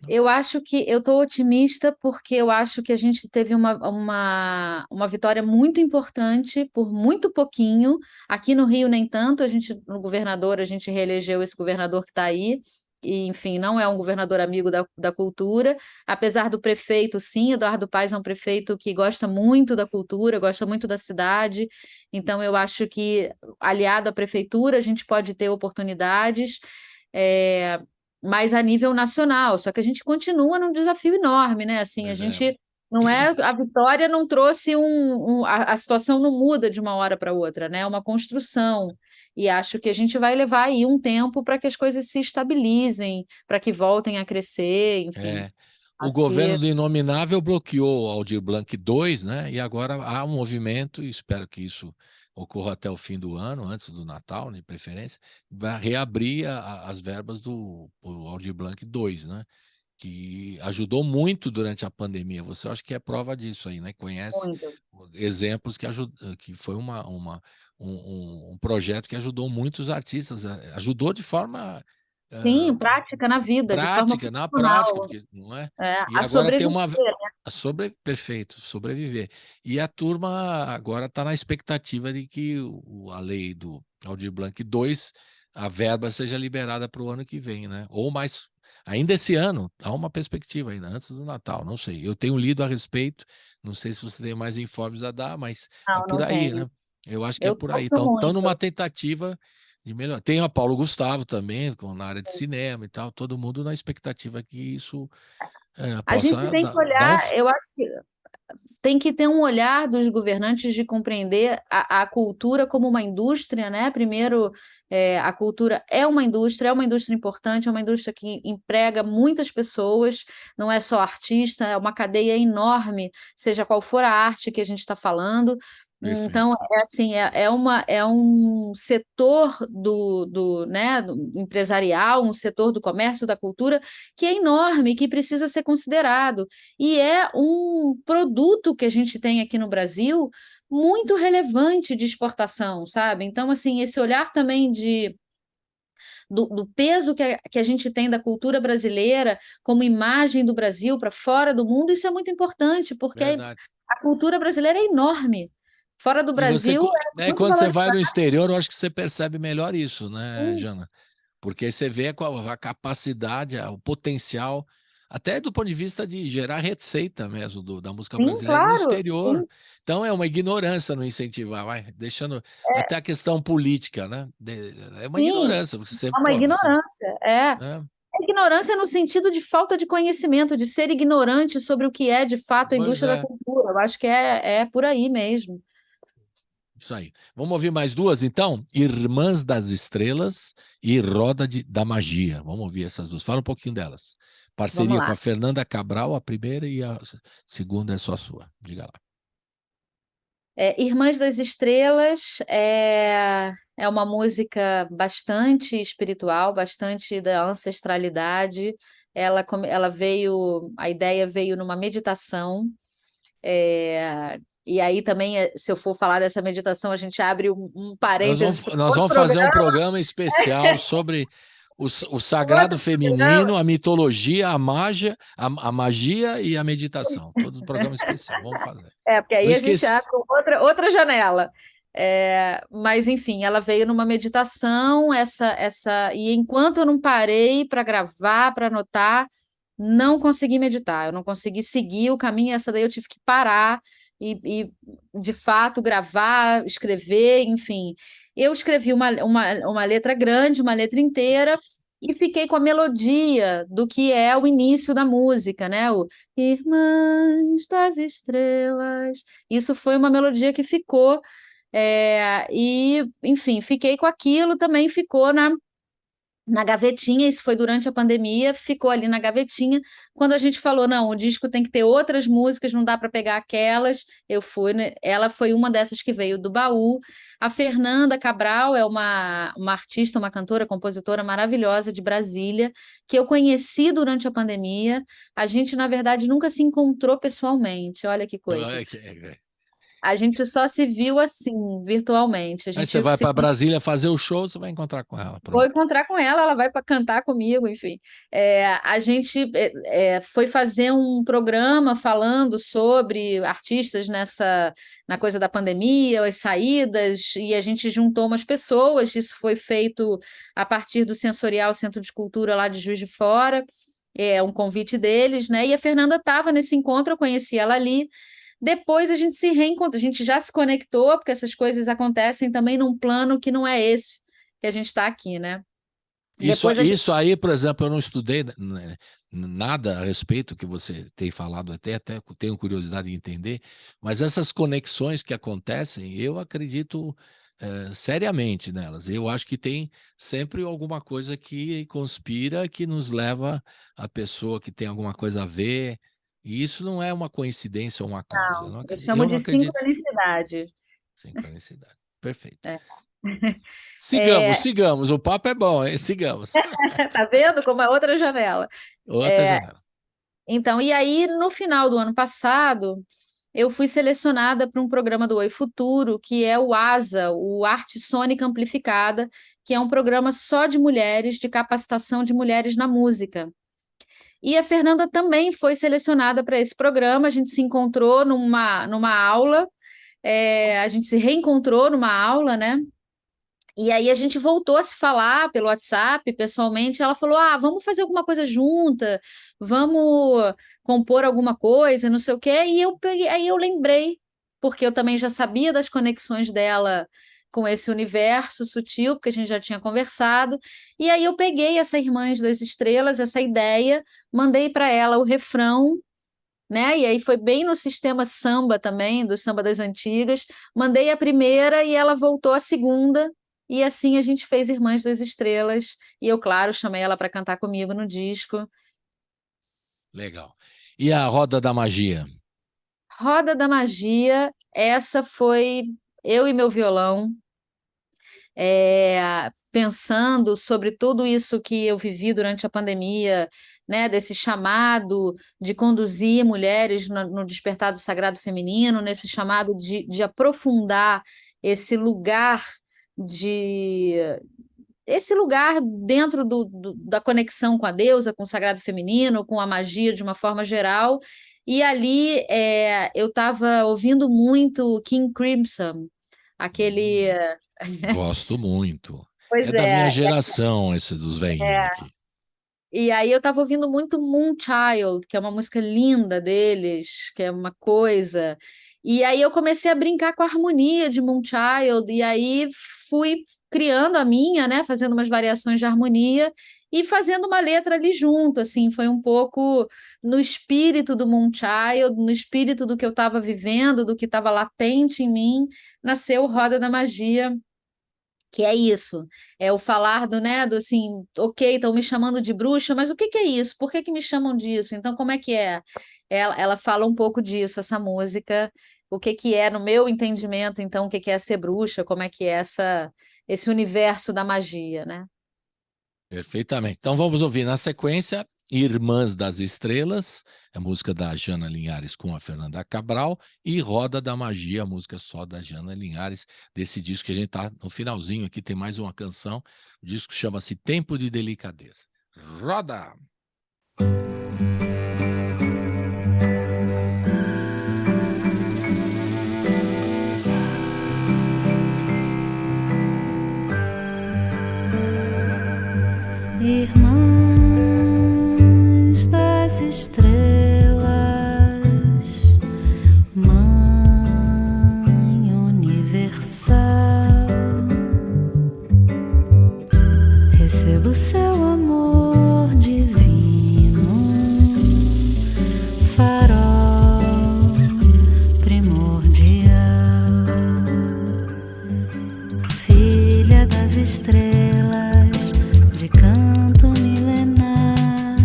Eu acho que eu estou otimista porque eu acho que a gente teve uma vitória muito importante por muito pouquinho. Aqui no Rio, nem tanto. No governador, a gente reelegeu esse governador que está aí. E, enfim, não é um governador amigo da cultura, apesar do prefeito, sim. Eduardo Paes é um prefeito que gosta muito da cultura, gosta muito da cidade. Então, eu acho que, aliado à prefeitura, a gente pode ter oportunidades. É, mas a nível nacional, só que a gente continua num desafio enorme, né? Assim, a Pois é. gente não é a vitória não trouxe a situação não muda de uma hora para outra, né? É uma construção. E acho que a gente vai levar aí um tempo para que as coisas se estabilizem, para que voltem a crescer, enfim. É. O Acho governo que do Inominável bloqueou o Aldir Blanc 2, né? E agora há um movimento, e espero que isso ocorra até o fim do ano, antes do Natal, de preferência, vai reabrir as verbas do Aldir Blanc 2, né? Que ajudou muito durante a pandemia. Você acha que é prova disso aí, né? Conhece muito. exemplos que foi um projeto que ajudou muitos artistas, ajudou de forma Sim, ah, prática na vida, de forma prática, na prática, funcional, porque não é? E a agora tem sobreviver. uma perfeito, sobreviver. E a turma agora está na expectativa de que a lei do Aldir Blanc 2, a verba seja liberada para o ano que vem, né? Ou mais, ainda esse ano, há uma perspectiva ainda, antes do Natal, não sei. Eu tenho lido a respeito, não sei se você tem mais informes a dar, mas é Não, por não aí, tenho. né? Eu acho que é Eu por aí. torço Estão numa muito. tentativa de melhor. Tem a Paulo Gustavo também, na área de cinema e tal, todo mundo na expectativa que isso A gente possa tem que dar um. olhar, eu acho que tem que ter um olhar dos governantes de compreender a cultura como uma indústria, né? Primeiro, a cultura é uma indústria importante, é uma indústria que emprega muitas pessoas, não é só artista, é uma cadeia enorme, seja qual for a arte que a gente está falando. Então, Perfeito. assim, é um setor né, do empresarial, um setor do comércio, da cultura, que é enorme, que precisa ser considerado. E é um produto que a gente tem aqui no Brasil muito relevante de exportação, sabe? Então, assim, esse olhar também do peso que a gente tem da cultura brasileira como imagem do Brasil para fora do mundo, isso é muito importante, porque Verdade. a cultura brasileira é enorme. Fora do E você, Brasil, é muito quando você vai valorizada. no exterior, eu acho que você percebe melhor isso, né, Sim, Jana? Porque aí você vê a capacidade, o potencial, até do ponto de vista de gerar receita mesmo da música sim, brasileira no claro. exterior. Sim. Então é uma ignorância não incentivar, vai, deixando até a questão política, né? É uma Sim, ignorância, porque você, é uma pô, você, ignorância. É. né? Ignorância no sentido de falta de conhecimento, de ser ignorante sobre o que é de fato a Pois indústria da é. cultura. Eu acho que é por aí mesmo. Isso aí. Vamos ouvir mais duas, então? Irmãs das Estrelas e Roda da Magia. Vamos ouvir essas duas. Fala um pouquinho delas. Parceria lá. com a Fernanda Cabral, a primeira, e a segunda é só sua. Diga lá. Irmãs das Estrelas é uma música bastante espiritual, bastante da ancestralidade. Ela veio, a ideia veio numa meditação. E aí também, se eu for falar dessa meditação, a gente abre um parênteses para Nós vamos fazer um programa especial sobre o sagrado feminino, a mitologia, a magia e a meditação. Todo programa especial, vamos fazer. Porque aí Não a gente esqueça. abre outra janela. Mas, enfim, ela veio numa meditação, e enquanto eu não parei para gravar, para anotar, não consegui meditar, eu não consegui seguir o caminho, essa daí eu tive que parar e de fato, gravar, escrever, enfim. Eu escrevi uma letra grande, uma letra inteira, e fiquei com a melodia do que é o início da música, né? O Irmãs das Estrelas. Isso foi uma melodia que ficou, e, enfim, fiquei com aquilo, também ficou na gavetinha, isso foi durante a pandemia, ficou ali na gavetinha. Quando a gente falou, não, o disco tem que ter outras músicas, não dá para pegar aquelas, eu fui, né? Ela foi uma dessas que veio do baú. A Fernanda Cabral é uma artista, uma cantora, compositora maravilhosa de Brasília, que eu conheci durante a pandemia. A gente, na verdade, nunca se encontrou pessoalmente, olha que coisa. A gente só se viu assim, virtualmente. Aí você vai para Brasília fazer o show, você vai encontrar com ela. Pronto. Vou encontrar com ela, ela vai para cantar comigo, enfim. A gente foi fazer um programa falando sobre artistas na coisa da pandemia, as saídas, e a gente juntou umas pessoas. Isso foi feito a partir do Sensorial Centro de Cultura lá de Juiz de Fora, um convite deles, né? E a Fernanda estava nesse encontro, eu conheci ela ali. Depois a gente se reencontrou, a gente já se conectou, porque essas coisas acontecem também num plano que não é esse que a gente está aqui, né? Isso aí, por exemplo, eu não estudei nada a respeito que você tem falado, até tenho curiosidade de entender, mas essas conexões que acontecem, eu acredito seriamente nelas. Eu acho que tem sempre alguma coisa que conspira, que nos leva a pessoa que tem alguma coisa a ver. E isso não é uma coincidência ou uma causa. Não, eu chamo de sincronicidade. Sincronicidade. Perfeito. Sigamos. O papo é bom, hein? Sigamos. Tá vendo como é outra janela? Outra janela. Então, e aí, no final do ano passado, eu fui selecionada para um programa do Oi Futuro, que é o ASA, o Arte Sônica Amplificada, que é um programa só de mulheres, de capacitação de mulheres na música. E a Fernanda também foi selecionada para esse programa, a gente se encontrou numa aula, a gente se reencontrou numa aula, né? E aí a gente voltou a se falar pelo WhatsApp, pessoalmente, ela falou, vamos fazer alguma coisa junta, vamos compor alguma coisa, não sei o quê, e aí eu lembrei, porque eu também já sabia das conexões dela com esse universo sutil, porque a gente já tinha conversado, e aí eu peguei essa Irmãs das Estrelas, essa ideia, mandei para ela o refrão, né? E aí foi bem no sistema samba também, do samba das antigas, mandei a primeira e ela voltou a segunda, e assim a gente fez Irmãs das Estrelas, e eu, claro, chamei ela para cantar comigo no disco. Legal. E a Roda da Magia? Roda da Magia, essa foi eu e meu violão, pensando sobre tudo isso que eu vivi durante a pandemia, né, desse chamado de conduzir mulheres no despertar do sagrado feminino, nesse chamado de aprofundar esse lugar dentro da conexão com a deusa, com o sagrado feminino, com a magia de uma forma geral. E ali eu estava ouvindo muito King Crimson, aquele... Gosto muito. Pois da minha geração, esse dos velhinhos aqui. E aí eu estava ouvindo muito Moonchild, que é uma música linda deles, que é uma coisa. E aí eu comecei a brincar com a harmonia de Moonchild, e aí fui criando a minha, né, fazendo umas variações de harmonia, e fazendo uma letra ali junto, assim, foi um pouco no espírito do Moonchild, no espírito do que eu estava vivendo, do que estava latente em mim, nasceu Roda da Magia, que é isso, é o falar do assim, ok, estão me chamando de bruxa, mas o que é isso? Por que me chamam disso? Então, como é que é? Ela fala um pouco disso, essa música, o que é, no meu entendimento, então, o que é ser bruxa, como é que é esse universo da magia, né? Perfeitamente. Então vamos ouvir na sequência Irmãs das Estrelas, a música da Jana Linhares com a Fernanda Cabral, e Roda da Magia, a música só da Jana Linhares, desse disco que a gente tá no finalzinho aqui, tem mais uma canção, o disco chama-se Tempo de Delicadeza. Roda! Irmãs das estrelas, Mãe universal, recebo seu amor divino, farol primordial, filha das estrelas, de canto milenar,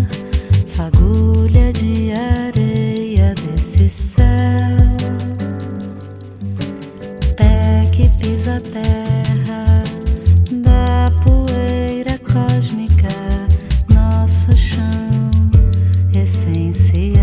fagulha de areia desse céu, pé que pisa a terra, da poeira cósmica, nosso chão essencial.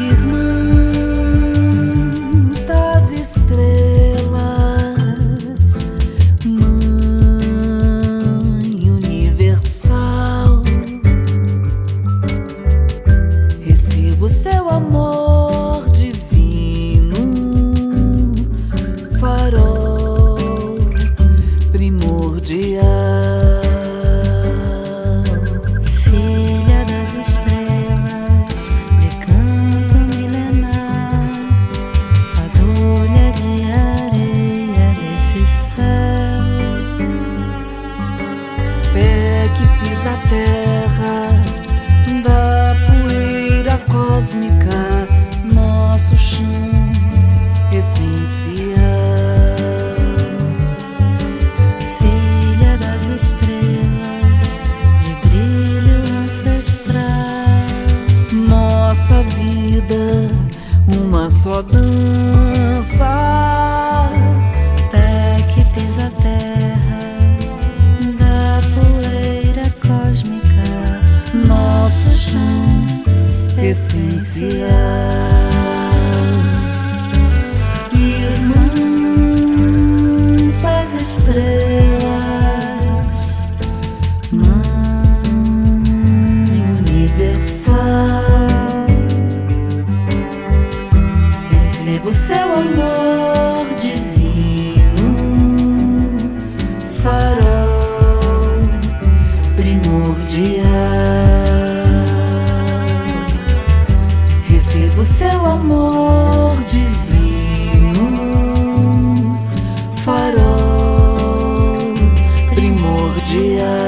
Irmãs das estrelas, Mãe universal, recebo seu amor divino, farol primordial, filha das estrelas, de canto milenar, fagulha de areia desse céu, pé que pisa a terra, da poeira cósmica, nosso chão essencial, filha das estrelas, de brilho ancestral, nossa vida, uma só dança, pé que pisa a terra, da poeira cósmica, nosso chão essencial. Irmãs das estrelas, Mãe universal, recebo seu amor divino, farol primordial, recebo seu amor divino, farol primordial.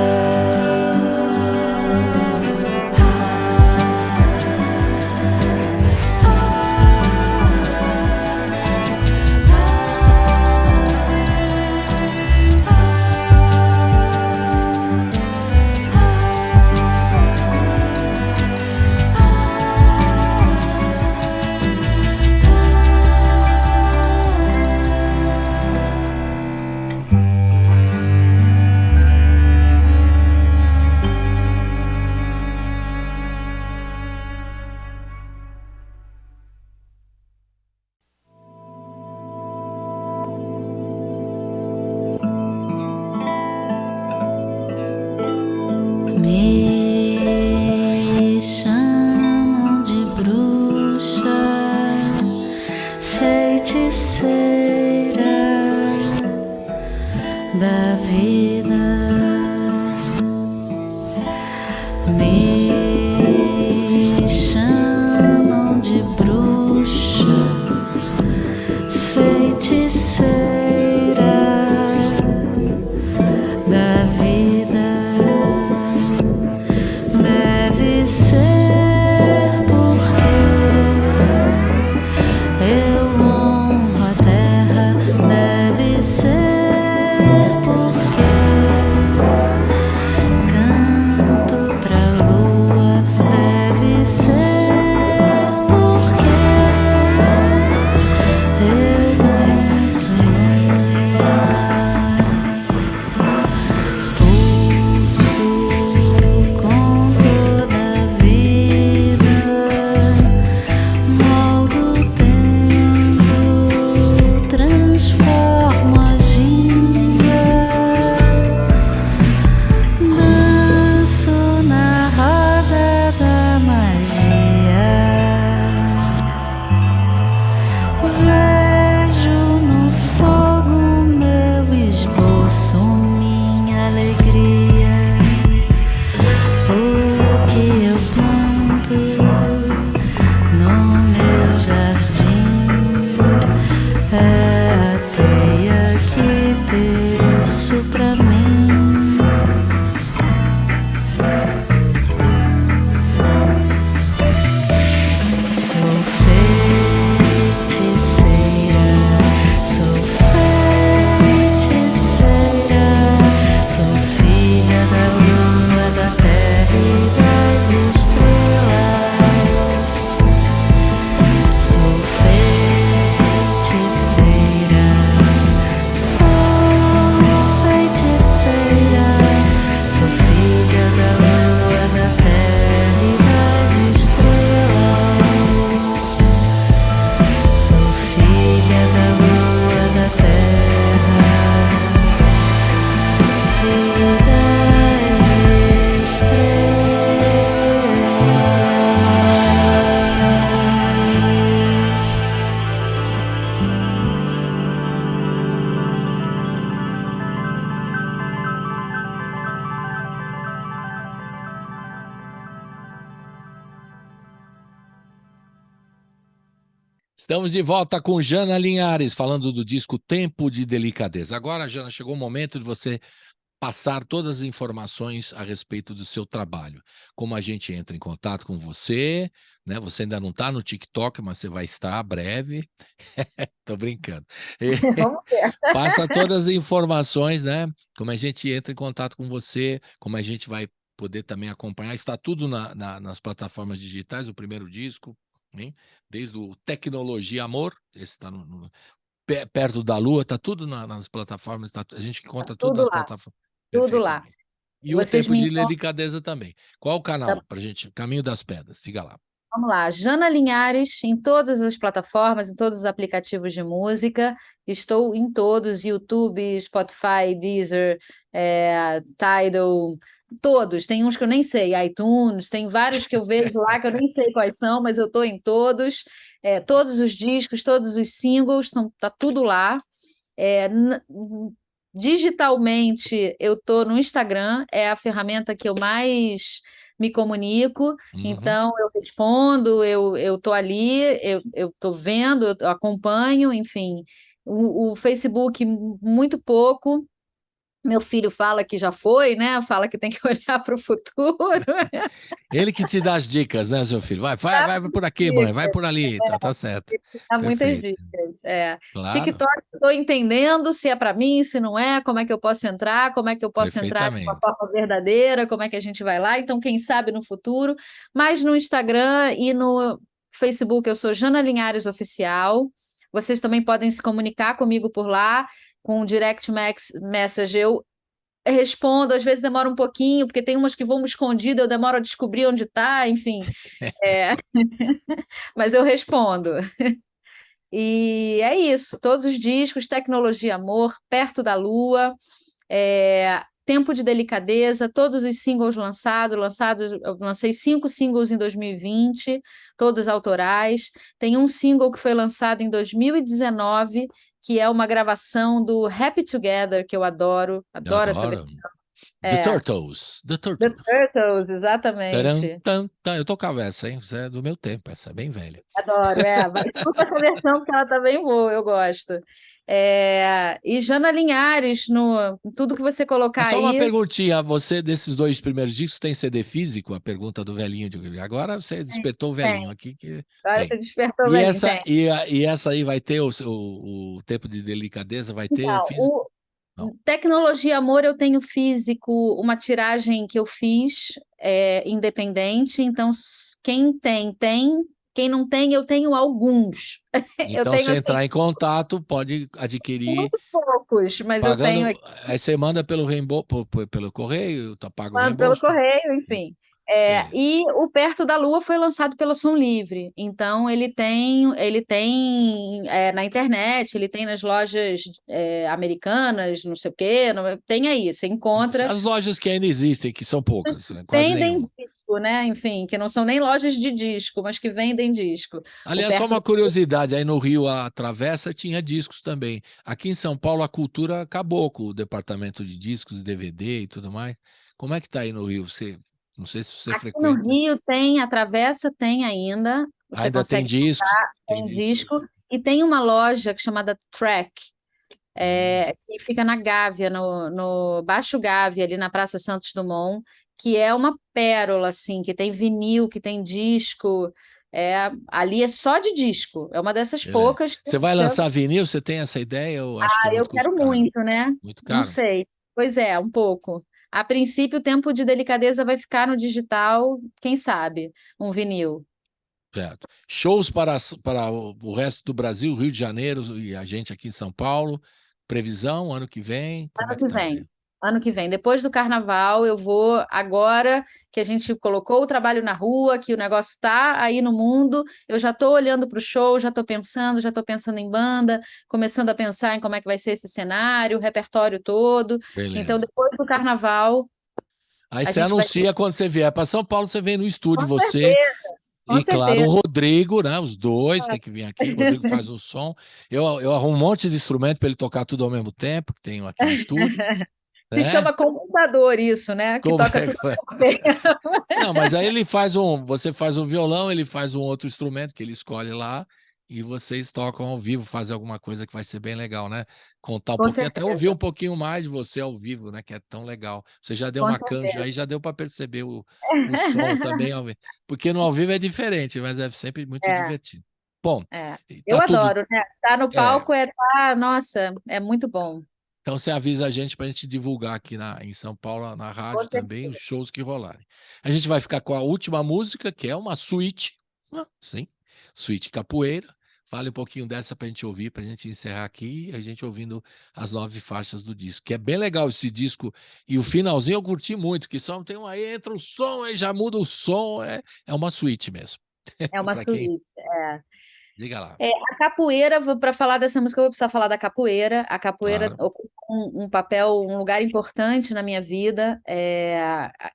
Estamos de volta com Jana Linhares, falando do disco Tempo de Delicadeza. Agora, Jana, chegou o momento de você passar todas as informações a respeito do seu trabalho. Como a gente entra em contato com você, né? Você ainda não está no TikTok, mas você vai estar breve. Tô brincando. Vamos ver. Passa todas as informações, né? Como a gente entra em contato com você, como a gente vai poder também acompanhar. Está tudo nas plataformas digitais, o primeiro disco, hein? Desde o Tecnologia Amor, esse está perto da Lua, está tudo nas plataformas, a gente encontra tudo Tudo nas lá, plataformas. tudo lá. Perfeitamente. E o Vocês Tempo me de encontram. Delicadeza também. Qual o canal para gente? Caminho das Pedras, siga lá. Vamos lá, Jana Linhares, em todas as plataformas, em todos os aplicativos de música. Estou em todos, YouTube, Spotify, Deezer, Tidal, todos. Tem uns que eu nem sei, iTunes, tem vários que eu vejo lá que eu nem sei quais são, mas eu estou em todos. Todos os discos, todos os singles, tá tudo lá. Digitalmente, eu estou no Instagram, é a ferramenta que eu mais me comunico, então eu respondo, eu estou ali, eu estou vendo, eu acompanho, enfim. O Facebook, muito pouco. Meu filho fala que já foi, né? Fala que tem que olhar para o futuro. Ele que te dá as dicas, né, seu filho? Vai por aqui, mãe, vai por ali, tá certo. Dá muitas Perfeito. dicas. Claro, TikTok, estou entendendo se é para mim, se não é, como é que eu posso entrar, como é que eu posso entrar de uma perfeitamente. forma verdadeira, como é que a gente vai lá. Então, quem sabe no futuro. Mas no Instagram e no Facebook eu sou Jana Linhares Oficial. Vocês também podem se comunicar comigo por lá, com o Direct Message. Eu respondo, às vezes demora um pouquinho, porque tem umas que vão escondidas, eu demoro a descobrir onde está, enfim. Mas eu respondo. E é isso, todos os discos, Tecnologia Amor, Perto da Lua, Tempo de Delicadeza, todos os singles lançados, eu lancei 5 singles em 2020, todos autorais. Tem um single que foi lançado em 2019, que é uma gravação do Happy Together, que eu adoro essa Adoro. versão. The Turtles. The The Turtles. Turtles, Taran, exatamente. tan, tan. Eu tocava essa, hein? Essa é do meu tempo, essa é bem velha. Adoro, escuta essa versão que ela tá bem boa, eu gosto. E Jana Linhares, tudo que você colocar Só uma aí. perguntinha, você desses 2 primeiros discos tem CD físico? A pergunta do velhinho. Agora você despertou o velhinho Tem. aqui que Agora tem. você despertou E bem, essa, tem. e essa aí vai ter o Tempo de Delicadeza, vai ter Então, físico? Não. Tecnologia Amor, eu tenho físico, uma tiragem que eu fiz, independente, então quem tem, tem. Quem não tem, eu tenho alguns. Eu Então, tenho se assim, entrar em contato, pode adquirir muito poucos, mas eu tenho pagando. aqui. Aí você manda pelo reembolso, pelo correio, tá pago o Mando pelo reembolso. correio, enfim. Beleza. E o Perto da Lua foi lançado pela Som Livre, então ele tem na internet, ele tem nas lojas americanas, não sei o quê, tem aí, você encontra. As lojas que ainda existem, que são poucas, né? Quase Vendem nenhuma. disco, né? Enfim, que não são nem lojas de disco, mas que vendem disco. O Aliás, só Perto uma curiosidade, aí no Rio, a Travessa tinha discos também. Aqui em São Paulo, a cultura acabou com o departamento de discos, DVD e tudo mais. Como é que tá aí no Rio? Não sei se você Aqui no frequenta. Rio tem, a Travessa tem ainda, você Ainda tem consegue discos? Tem tem discos. disco, e tem uma loja chamada Track, que fica na Gávea, no Baixo Gávea, ali na Praça Santos Dumont, que é uma pérola, assim, que tem vinil, que tem disco, ali é só de disco, é uma dessas Beleza. poucas Você vai lançar vinil? Você tem essa ideia? Eu acho que é eu muito custo quero caro. muito, né? Muito Não caro? sei. Pois é, um pouco. A princípio, o Tempo de Delicadeza vai ficar no digital, quem sabe, um vinil. Certo. Shows para o resto do Brasil, Rio de Janeiro e a gente aqui em São Paulo. Previsão, ano que vem, como é Ano que que tá? vem. Ano que vem. Depois do carnaval, eu vou, agora que a gente colocou o trabalho na rua, que o negócio está aí no mundo, eu já estou olhando para o show, já estou pensando em banda, começando a pensar em como é que vai ser esse cenário, o repertório todo. Então, Beleza. depois do carnaval, Aí a você gente vai. anuncia quando você vier para São Paulo, você vem no estúdio, Com você certeza, com e, claro, o certeza. Rodrigo, né? Os dois tem que vir aqui. O Rodrigo faz o som. Eu arrumo um monte de instrumento para ele tocar tudo ao mesmo tempo, que tenho aqui no estúdio, Se né? chama computador isso, né? Que Como toca é tudo que vai? ao mesmo tempo. Não, mas aí você faz um violão, ele faz um outro instrumento que ele escolhe lá, e vocês tocam ao vivo, fazem alguma coisa que vai ser bem legal, né? Contar um Com pouquinho, até ouvir certeza, um pouquinho mais de você ao vivo, né? Que é tão legal. Você já deu com uma canja certeza. aí, já deu para perceber o som também ao vivo. Porque no ao vivo é diferente, mas é sempre muito É, divertido. Bom, é. e Eu tá tudo. adoro, né? Tá no É, palco nossa, é muito bom. então você avisa a gente para a gente divulgar aqui em São Paulo, na Com rádio também, os certeza. shows que rolarem. A gente vai ficar com a última música, que é uma suíte, sim, suíte capoeira. Fale um pouquinho dessa para a gente ouvir, para a gente encerrar aqui, a gente ouvindo as 9 faixas do disco, que é bem legal esse disco. E o finalzinho eu curti muito, que só tem uma, entra o som, aí já muda o som, é uma suíte mesmo. É uma Para quem, suíte. diga lá, A capoeira, para falar dessa música, eu vou precisar falar da capoeira. A capoeira claro. ocupa um papel, um lugar importante na minha vida.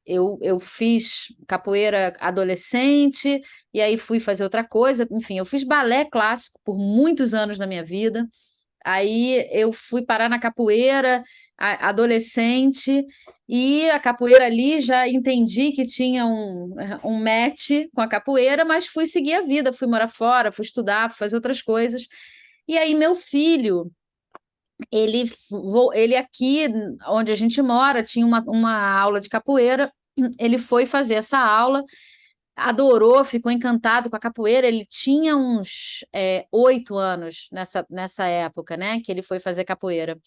Eu fiz capoeira adolescente, e aí fui fazer outra coisa. Enfim, eu fiz balé clássico por muitos anos na minha vida. Aí eu fui parar na capoeira, adolescente, e a capoeira ali já entendi que tinha um match com a capoeira, mas fui seguir a vida, fui morar fora, fui estudar, fui fazer outras coisas. E aí meu filho, ele aqui onde a gente mora, tinha uma aula de capoeira, ele foi fazer essa aula, adorou, ficou encantado com a capoeira. Ele tinha uns 8 anos nessa época, né, que ele foi fazer capoeira.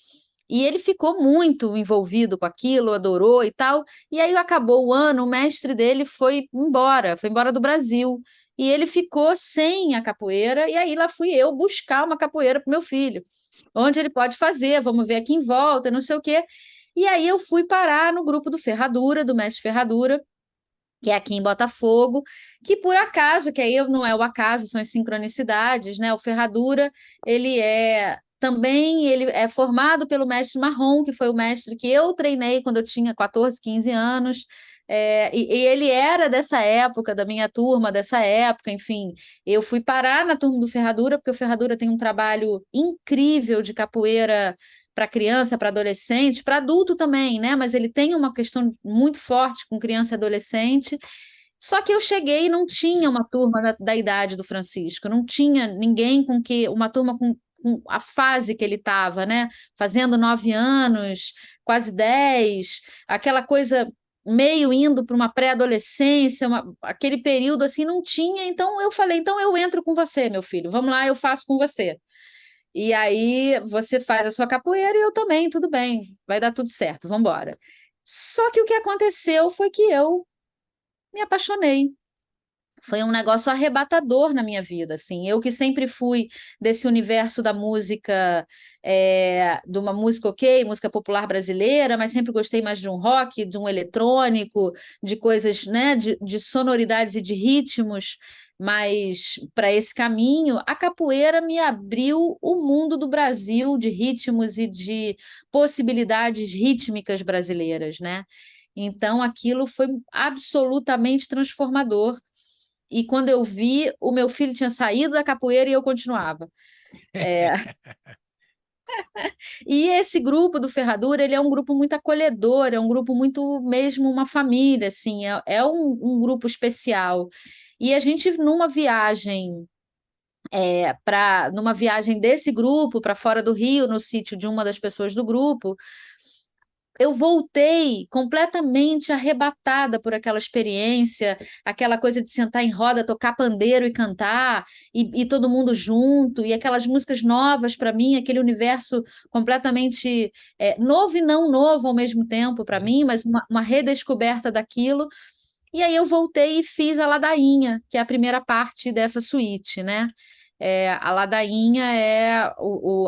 E ele ficou muito envolvido com aquilo, adorou e tal. E aí acabou o ano, o mestre dele foi embora do Brasil. E ele ficou sem a capoeira, e aí lá fui eu buscar uma capoeira para o meu filho. Onde ele pode fazer, vamos ver aqui em volta, não sei o quê. E aí eu fui parar no grupo do Ferradura, do mestre Ferradura, que é aqui em Botafogo, que por acaso, que aí não é o acaso, são as sincronicidades, né? O Ferradura, ele é formado pelo mestre Marrom, que foi o mestre que eu treinei quando eu tinha 14, 15 anos, e ele era dessa época, da minha turma, dessa época, enfim. Eu fui parar na turma do Ferradura, porque o Ferradura tem um trabalho incrível de capoeira para criança, para adolescente, para adulto também, né? Mas ele tem uma questão muito forte com criança e adolescente. Só que eu cheguei e não tinha uma turma da idade do Francisco, não tinha ninguém uma turma com a fase que ele estava, né? Fazendo 9 anos, quase 10, aquela coisa meio indo para uma pré-adolescência, aquele período assim, não tinha. Então eu falei, então eu entro com você, meu filho, vamos lá, eu faço com você. E aí você faz a sua capoeira e eu também, tudo bem, vai dar tudo certo, vamos embora. Só que o que aconteceu foi que eu me apaixonei. Foi um negócio arrebatador na minha vida, assim. Eu que sempre fui desse universo da música, de uma música ok, música popular brasileira, mas sempre gostei mais de um rock, de um eletrônico, de coisas, né, de sonoridades e de ritmos, mas para esse caminho, a capoeira me abriu o mundo do Brasil, de ritmos e de possibilidades rítmicas brasileiras, né? Então, aquilo foi absolutamente transformador. E quando eu vi, o meu filho tinha saído da capoeira e eu continuava. E esse grupo do Ferradura, ele é um grupo muito acolhedor, é um grupo muito mesmo uma família, assim, é um grupo especial. E a gente, numa viagem desse grupo para fora do Rio, no sítio de uma das pessoas do grupo, eu voltei completamente arrebatada por aquela experiência, aquela coisa de sentar em roda, tocar pandeiro e cantar, e todo mundo junto, e aquelas músicas novas para mim, aquele universo completamente novo e não novo ao mesmo tempo para mim, mas uma redescoberta daquilo. E aí eu voltei e fiz a ladainha, que é a primeira parte dessa suíte, né? A ladainha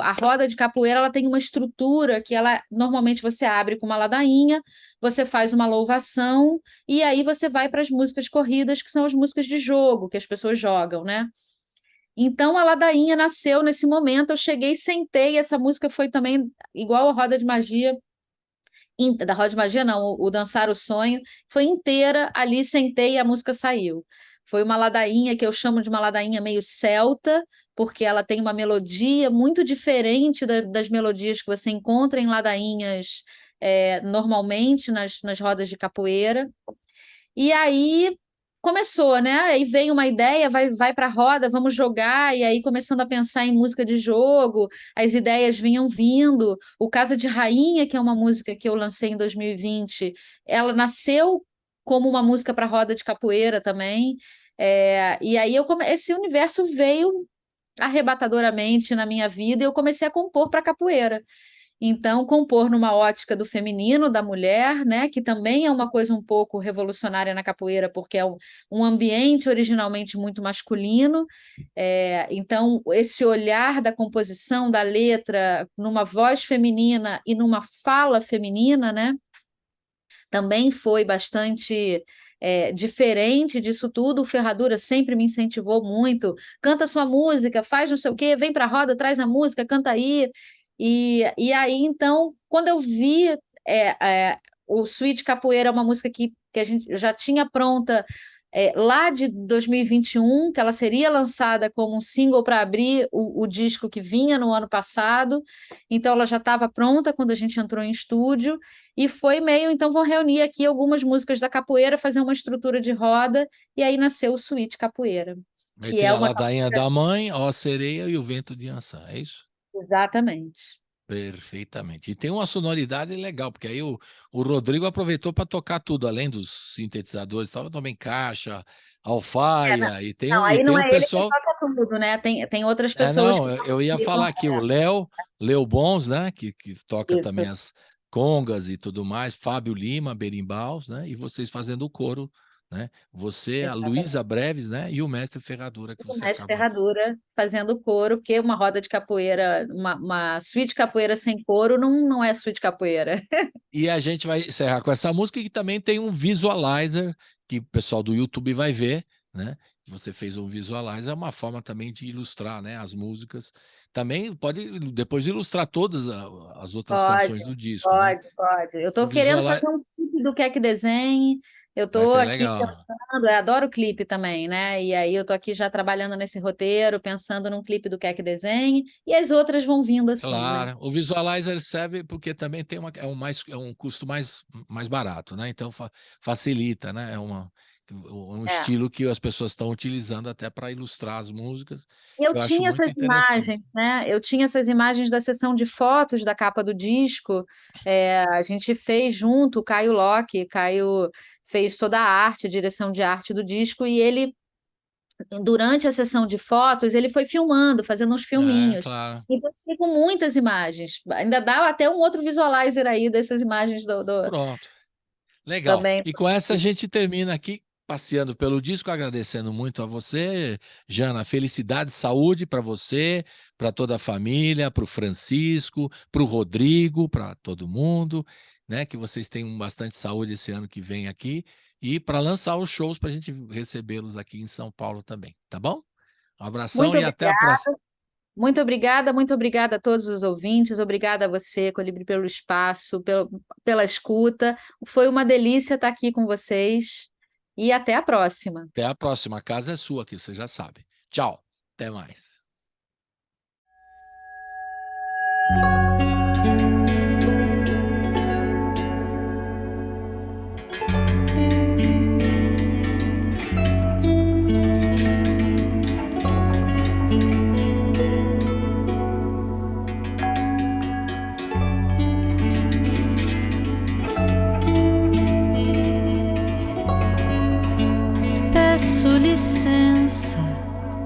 a roda de capoeira, ela tem uma estrutura que ela normalmente você abre com uma ladainha, você faz uma louvação e aí você vai para as músicas corridas, que são as músicas de jogo que as pessoas jogam, né? Então a ladainha nasceu nesse momento, eu cheguei, sentei, essa música foi também igual a Roda de Magia, da Roda de Magia não, o Dançar o Sonho, foi inteira ali, sentei e a música saiu. Foi uma ladainha que eu chamo de uma ladainha meio celta, porque ela tem uma melodia muito diferente das melodias que você encontra em ladainhas normalmente nas rodas de capoeira. E aí começou, né? Aí vem uma ideia, vai para a roda, vamos jogar, e aí começando a pensar em música de jogo, as ideias vinham vindo. O Casa de Rainha, que é uma música que eu lancei em 2020, ela nasceu como uma música para roda de capoeira também. E aí esse universo veio arrebatadoramente na minha vida e eu comecei a compor para capoeira. Então, compor numa ótica do feminino, da mulher, né, que também é uma coisa um pouco revolucionária na capoeira, porque é um ambiente originalmente muito masculino. Então, esse olhar da composição, da letra, numa voz feminina e numa fala feminina, né, também foi bastante diferente disso tudo. O Ferradura sempre me incentivou muito. Canta sua música, faz não sei o quê, vem para a roda, traz a música, canta aí. E aí, então, quando eu vi o Suíte Capoeira, é uma música que a gente já tinha pronta lá de 2021, que ela seria lançada como um single para abrir o disco que vinha no ano passado, então ela já estava pronta quando a gente entrou em estúdio, e foi meio, então vou reunir aqui algumas músicas da capoeira, fazer uma estrutura de roda, e aí nasceu o Suíte Capoeira. Aí Que tem é a uma ladainha da mãe, ó a sereia e o vento de Ançã, é isso? Exatamente. Perfeitamente. E tem uma sonoridade legal, porque aí o Rodrigo aproveitou para tocar tudo, além dos sintetizadores, estava também caixa, alfaia, e tem, Não, e aí tem não um é ele que pessoal. toca tudo, né? Tem outras pessoas Não, que eu ia participam. falar aqui, o Léo Bons, né, que toca Isso, também as congas e tudo mais, Fábio Lima, berimbaus, né, e vocês fazendo o coro, né, você, a exatamente. Luísa Breves, né, e o mestre Ferradura, que O você mestre acaba. Ferradura fazendo coro, porque uma roda de capoeira, uma suíte capoeira sem coro não é suíte capoeira. E a gente vai encerrar com essa música que também tem um visualizer que o pessoal do YouTube vai ver, né? Você fez um visualizer, é uma forma também de ilustrar, né, as músicas. Também pode depois ilustrar todas as outras Pode, canções do disco, né? pode. Eu O estou querendo visualizer fazer um clipe do Quer Que Desenhe. Eu vai estou ser aqui legal. pensando, eu adoro clipe também, né? E aí eu estou aqui já trabalhando nesse roteiro, pensando num clipe do Quer Que Desenhe, e as outras vão vindo assim, né? Claro, o visualizer serve porque também tem é um custo mais barato, né? Então facilita, né? Um É. estilo que as pessoas estão utilizando até para ilustrar as músicas, Eu que eu acho tinha muito essas interessante. imagens, né? Eu tinha essas imagens da sessão de fotos da capa do disco. A gente fez junto, o Caio Locke. Caio fez toda a arte, a direção de arte do disco, e ele, durante a sessão de fotos, ele foi filmando, fazendo uns É, filminhos. claro. Então, eu fiquei com muitas imagens. Ainda dá até um outro visualizer aí dessas imagens Pronto. Legal. também. E com essa a gente termina aqui passeando pelo disco, agradecendo muito a você, Jana. Felicidade, saúde para você, para toda a família, para o Francisco, para o Rodrigo, para todo mundo, né? Que vocês tenham bastante saúde esse ano que vem aqui e para lançar os shows para a gente recebê-los aqui em São Paulo também, tá bom? Um abração Muito e até a obrigada. próxima. Muito obrigada a todos os ouvintes, obrigada a você, Colibri, pelo espaço, pela escuta. Foi uma delícia estar aqui com vocês e até a próxima. Até a próxima. A casa é sua aqui, você já sabe. Tchau. Até mais. Peço licença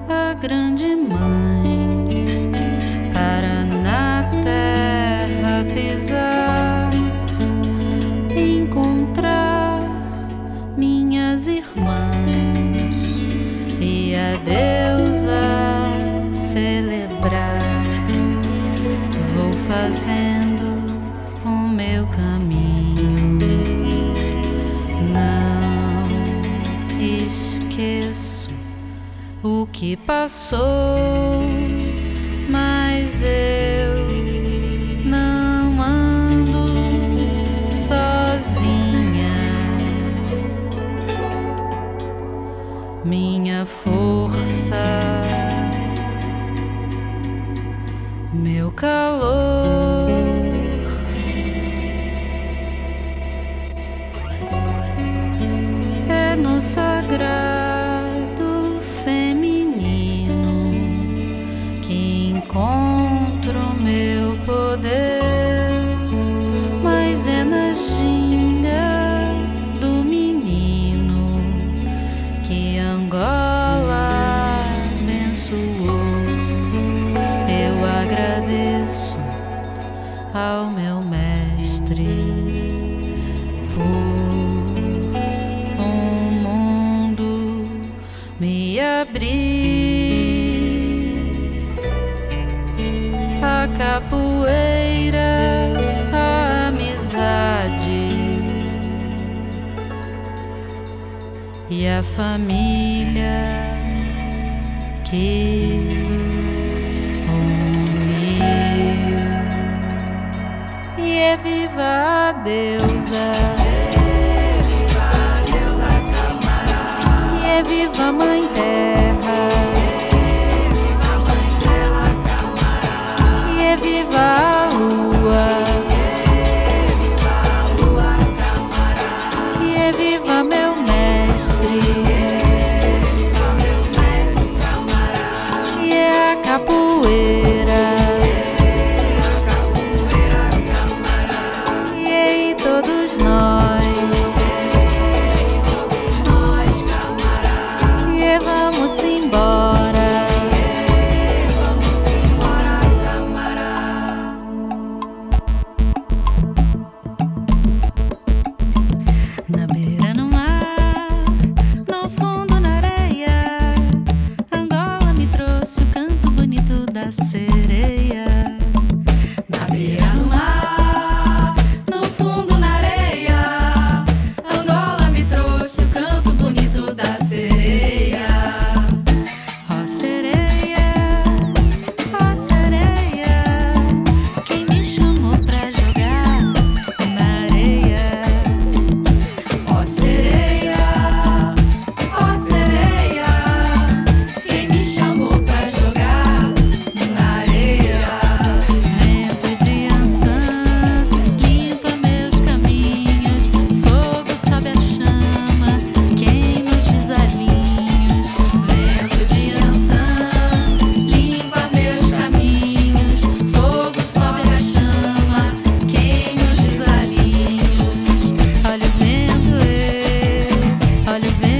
à grande mãe para na terra pisar, encontrar minhas irmãs e a deusa celebrar. Vou fazendo o meu caminho, não esqueço o que passou, mas eu não ando sozinha. Minha força, meu calor é no sagrado poder, mas é na ginga do menino que Angola abençoou. Eu agradeço ao meu mestre por um mundo me abrir. A capoeira, a amizade e a família que uniu. E é viva a deusa, e é viva a mãe terra, e é viva a lua, e é viva meu mestre, e é a capoeira, e aí todos nós, e vamos embora. Na beira no mar, no fundo na areia, Angola me trouxe o canto bonito da sereia. Na beira no mar, no fundo na areia, Angola me trouxe o canto bonito da sereia. Ó sereia, quem me chamou pra jogar na areia? Ó sereia, quem me chamou pra jogar na areia? Vento de Ançã, limpa meus caminhos, fogo sobe a chama, queima os desalinhos. Vento de Ançã, limpa meus caminhos, fogo sobe a chama, queima os desalinhos. Olha o vento, olha o vento.